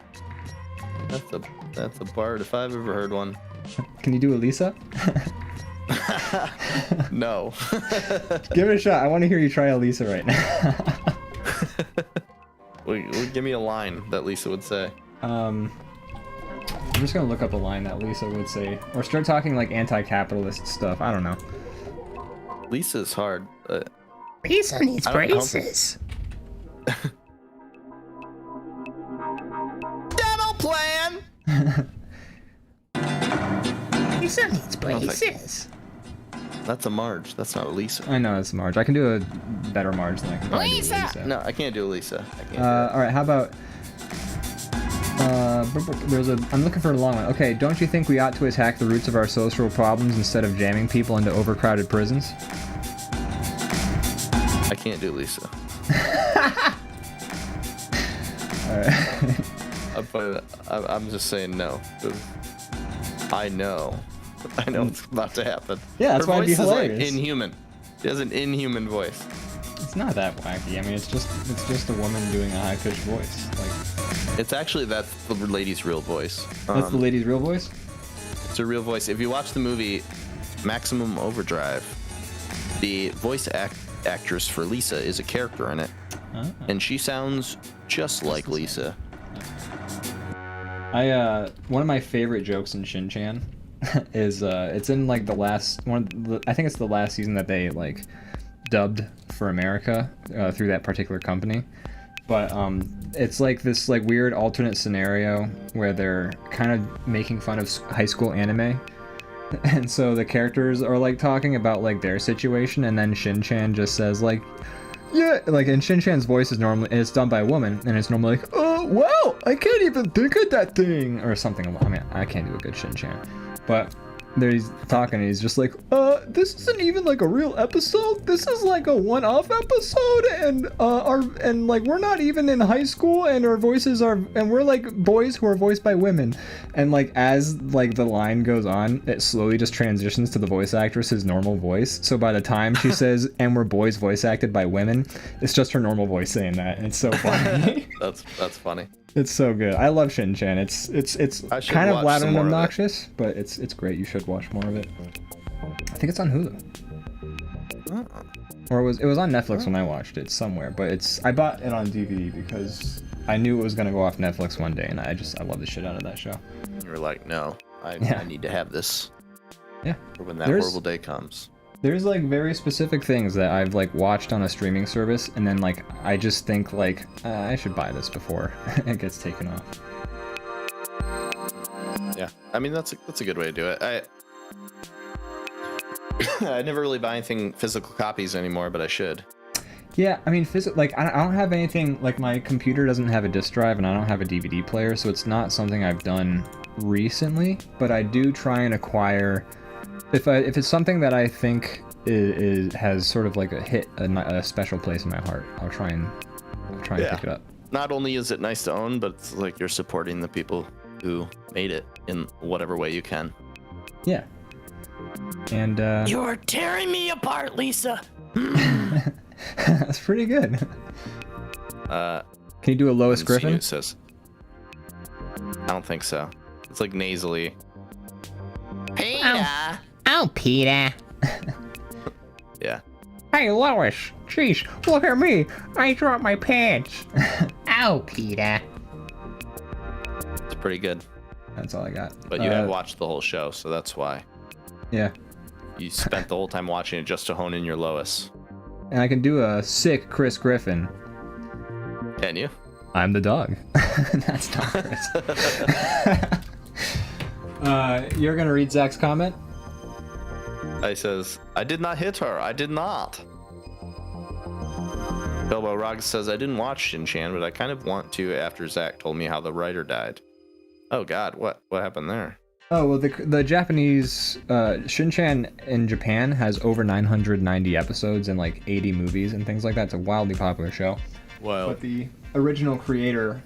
That's a bard if I've ever heard one. Can you do Elisa? No. Give it a shot. I want to hear you try Elisa right now. Give me a line that Lisa would say. I'm just gonna look up a line that Lisa would say, or start talking like anti-capitalist stuff. I don't know. Lisa's hard. Lisa needs I don't- braces. Dental plan. Lisa needs braces. That's a Marge. That's not a Lisa. I know it's Marge. I can do a better Marge than I can probably do Lisa! Lisa. No, I can't do a Lisa. I can't. All right, how about I'm looking for a long one. Okay, don't you think we ought to attack the roots of our social problems instead of jamming people into overcrowded prisons? I can't do Lisa. All right. I'm just saying no. 'Cause I know it's about to happen. Yeah, that's Her why it'd be voice is, like, hilarious. inhuman. She has an inhuman voice. It's not that wacky. I mean, it's just a woman doing a high-pitched voice. Like, It's actually that's the lady's real voice. that's the lady's real voice? It's a real voice. If you watch the movie Maximum Overdrive, the voice actress for Lisa is a character in it, and she sounds just like Lisa. One of my favorite jokes in Shin-Chan is it's in like the last one. I think it's the last season that they like dubbed for America through that particular company. but it's like this like weird alternate scenario where they're kind of making fun of high school anime. And so the characters are like talking about like their situation, and then Shin-chan just says like, yeah, like, and Shin-chan's voice is normally, and it's done by a woman, and it's normally like, oh, wow, I can't even think of that thing, or something. I mean, I can't do a good Shin-chan, but there he's talking, and he's just like, this isn't even like a real episode. This is like a one-off episode, and like we're not even in high school, and our voices are, and we're like boys who are voiced by women, and like as like the line goes on, it slowly just transitions to the voice actress's normal voice. So by the time she says, and we're boys voice acted by women, it's just her normal voice saying that, and it's so funny. That's funny. It's so good. I love Shin-chan. It's kind of loud and obnoxious, but it's great. You should watch more of it. I think it's on Hulu. Or it was on Netflix when I watched it somewhere, but I bought it on DVD because I knew it was gonna go off Netflix one day, and I love the shit out of that show. You were like, no, I need to have this. Yeah. For when that horrible day comes. There's like very specific things that I've like watched on a streaming service, and then like I just think like I should buy this before it gets taken off. Yeah, I mean that's a good way to do it. I never really buy anything physical copies anymore, but I should. Yeah, I mean, like I don't have anything, like my computer doesn't have a disk drive, and I don't have a DVD player, so it's not something I've done recently. But I do try and acquire. If it's something that I think has sort of like a special place in my heart, I'll try and pick it up. Not only is it nice to own, but it's like you're supporting the people who made it in whatever way you can. Yeah. And You're tearing me apart, Lisa. that's pretty good. Can you do a Lois Griffin? Says, I don't think so. It's like nasally. Peter. Oh, Peter. Yeah. Hey, Lois. Jeez, look at me. I dropped my pants. Oh, Peter. It's pretty good. That's all I got. But you have watched the whole show, so that's why. Yeah. You spent the whole time watching it just to hone in your Lois. And I can do a sick Chris Griffin. Can you? I'm the dog. That's not Chris. You're gonna read Zach's comment? He says, I did not hit her. I did not. Bilbo Roggs says, I didn't watch Shin-chan, but I kind of want to after Zach told me how the writer died. Oh God, what happened there? Oh, well, the Japanese, Shin-chan in Japan has over 990 episodes and like 80 movies and things like that. It's a wildly popular show. Well, But the original creator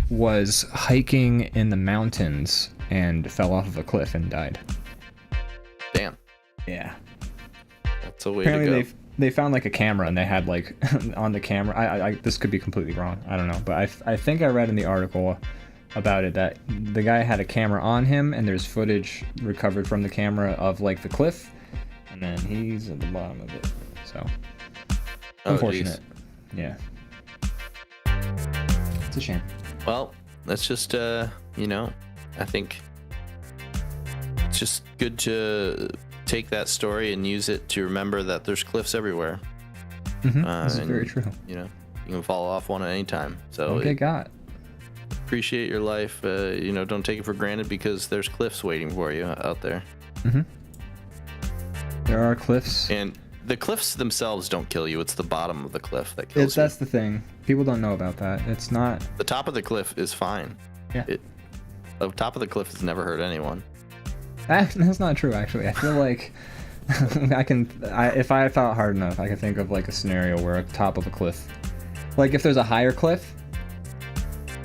was hiking in the mountains and fell off of a cliff and died. damn. Yeah. That's a way Apparently to go. they found like a camera, and they had like on the camera. I this could be completely wrong. I don't know, but I think I read in the article about it that the guy had a camera on him, and there's footage recovered from the camera of like the cliff, and then he's at the bottom of it. So unfortunate. Yeah. It's a shame. Well, that's just I think it's just good to take that story and use it to remember that there's cliffs everywhere. This is very true. You can fall off one at any time. So Don't get got. appreciate your life. Don't take it for granted because there's cliffs waiting for you out there. There are cliffs. And the cliffs themselves don't kill you. It's the bottom of the cliff that kills you. That's the thing. People don't know about that. It's not. The top of the cliff is fine. Yeah. The top of the cliff has never hurt anyone. That's not true, actually. I feel like if I thought hard enough, I could think of like a scenario where at the top of a cliff, like if there's a higher cliff,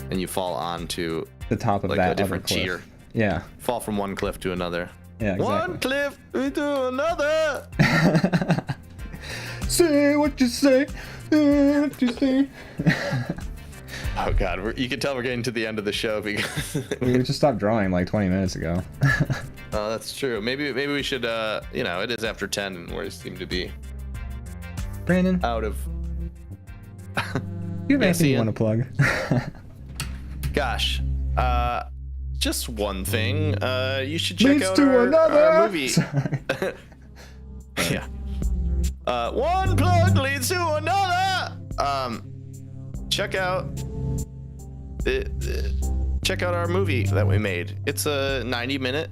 And you fall onto the top of like that a different other cliff. tier. Yeah. Fall from one cliff to another. Yeah, exactly. One cliff into another. Say what you say. Say what you say. Oh God, you can tell we're getting to the end of the show because We just stopped drawing like 20 minutes ago. oh, that's true. Maybe we should. It is after 10, and we seem to be Brandon, out of. you have anything see you ya. want to plug? Gosh, just one thing. You should check Leads out to our another movie. Sorry. Yeah. One plug leads to another. check out check out our movie that we made. It's a 90-minute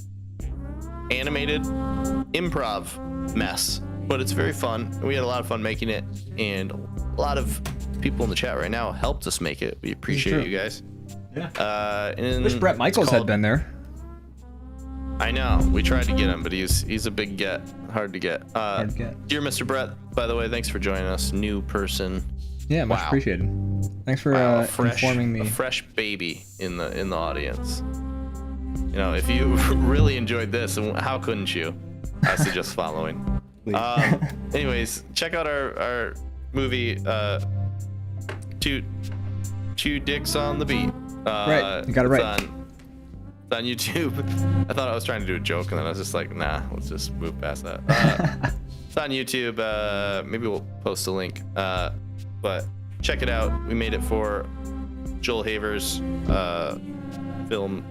animated improv mess, but it's very fun. We had a lot of fun making it, and a lot of people in the chat right now helped us make it. We appreciate you guys. Yeah. And Wish Brett Michaels had been there. I know. We tried to get him, but he's a big get. Hard to get. Hard to get. Dear Mr. Brett, by the way, thanks for joining us. New person. Yeah, much appreciated. Thanks for informing me. A fresh baby in the audience. You know, if you really enjoyed this, and how couldn't you? I suggest following. Anyways, check out our movie, Two Dicks on the Beat. Right, you got it right. It's on YouTube. I thought I was trying to do a joke, and then I was just like, nah, let's just move past that. It's on YouTube. Maybe we'll post a link. But check it out. We made it for Joel Haver's film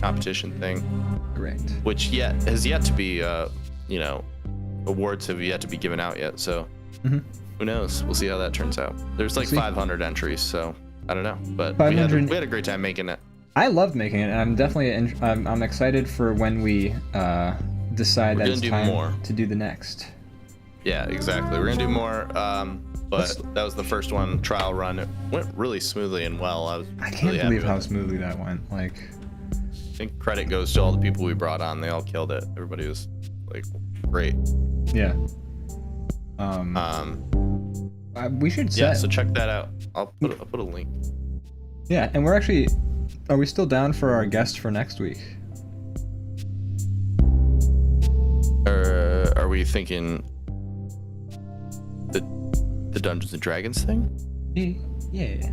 competition thing. Correct. Which has yet to be, awards have yet to be given out yet. So who knows? We'll see how that turns out. There's like 500 entries, so I don't know. But we had a great time making it. I loved making it, and I'm definitely I'm excited for when we decide that it's time to do the next. Yeah, exactly. We're gonna do more. But that was the first one, trial run. It went really smoothly and well. I can't believe how smoothly that went. Like, I think credit goes to all the people we brought on. They all killed it. Everybody was like great. Yeah. We should set. Yeah, so check that out. I'll put a link. Yeah, and are we still down for our guest for next week? Are we thinking the Dungeons and Dragons thing? Yeah.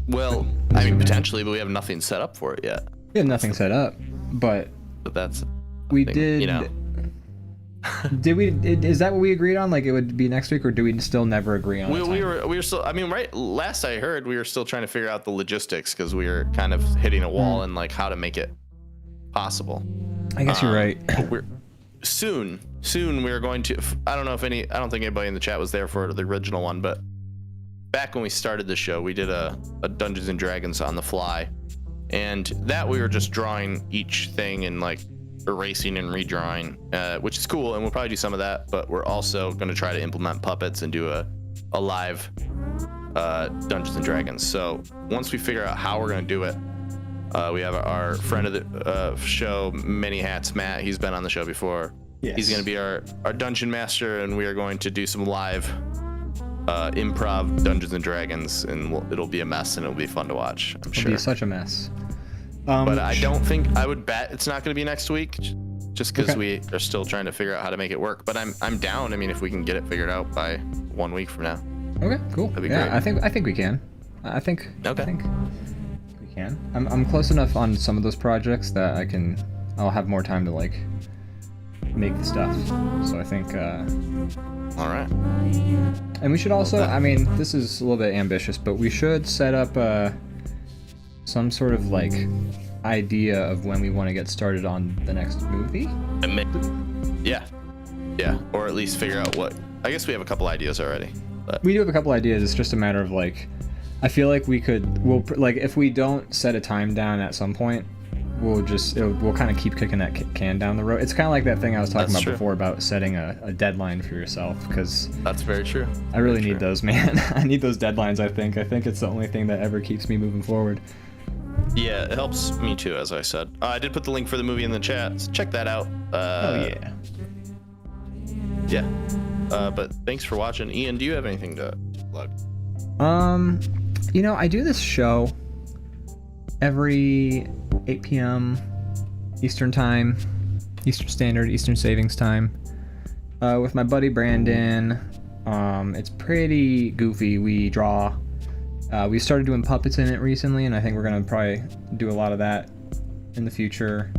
Well, I mean, potentially, but we have nothing set up for it yet. We have nothing set up, but that's we did. You know. Did we? Is that what we agreed on? Like it would be next week, or do we still never agree on? We were still. I mean, right. Last I heard, we were still trying to figure out the logistics because we were kind of hitting a wall and like how to make it possible. I guess you're right. We're soon we are going to. I don't think anybody in the chat was there for the original one, but back when we started the show, we did a Dungeons and Dragons on the fly, and that we were just drawing each thing and like erasing and redrawing, which is cool, and we'll probably do some of that, but we're also going to try to implement puppets and do a live Dungeons and Dragons. So once we figure out how we're going to do it, we have our friend of the show, Many Hats, Matt. He's been on the show before. Yes. He's going to be our dungeon master, and we are going to do some live improv Dungeons and Dragons, and it'll be a mess, and it'll be fun to watch, I'm sure. It'll be such a mess. But I don't think, I would bet it's not going to be next week, just because we are still trying to figure out how to make it work. But I'm down. I mean, if we can get it figured out by 1 week from now. Okay, cool. That'd be great. I think we can. I think we can. I'm close enough on some of those projects that I'll have more time to like make the stuff. So I think. All right. And we should also. I mean, this is a little bit ambitious, but we should set up some sort of like idea of when we want to get started on the next movie. Yeah, or at least figure out what. I guess we have a couple ideas already. But. We do have a couple ideas. It's just a matter of like, I feel like we'll like if we don't set a time down at some point, we'll kind of keep kicking that can down the road. It's kind of like that thing I was talking about before about setting a deadline for yourself, because that's very true. I really need those, man. I need those deadlines. I think it's the only thing that ever keeps me moving forward. Yeah, it helps me too, as I said. I did put the link for the movie in the chat, so check that out. Oh yeah. Yeah. But thanks for watching. Ian, do you have anything to plug? I do this show every 8 p.m. Eastern time, Eastern Standard, Eastern Savings Time, with my buddy Brandon. It's pretty goofy. We draw. We started doing puppets in it recently, and I think we're gonna probably do a lot of that in the future.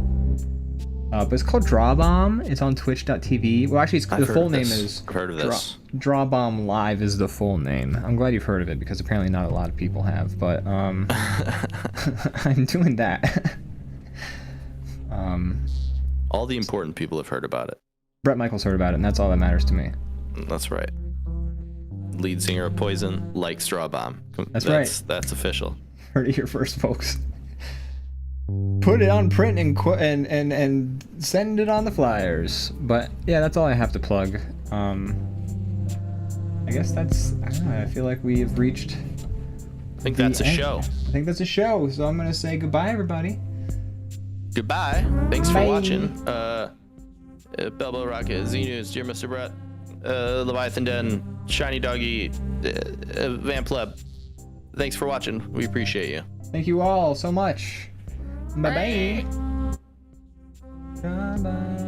But it's called DrawBomb. It's on Twitch.tv. Well, actually, the full name is. I've heard of this. DrawBomb Live is the full name. I'm glad you've heard of it because apparently not a lot of people have. But I'm doing that. All the important people have heard about it. Brett Michaels heard about it, and that's all that matters to me. That's right. lead singer of Poison, likes DrawBomb. That's right. That's official. Heard it here first, folks. Put it on print and send it on the flyers. But yeah, that's all I have to plug. I guess that's, I don't know, I feel like we have reached. I think that's a show. I think that's a show. So I'm gonna say goodbye, everybody. Goodbye. Thanks for Bye. watching. Belbo Rocket, Z News, Dear Mr. Brett, Leviathan Den, Shiny Doggy, Vampleb. Thanks for watching. We appreciate you. Thank you all so much. Bye bye. Bye bye.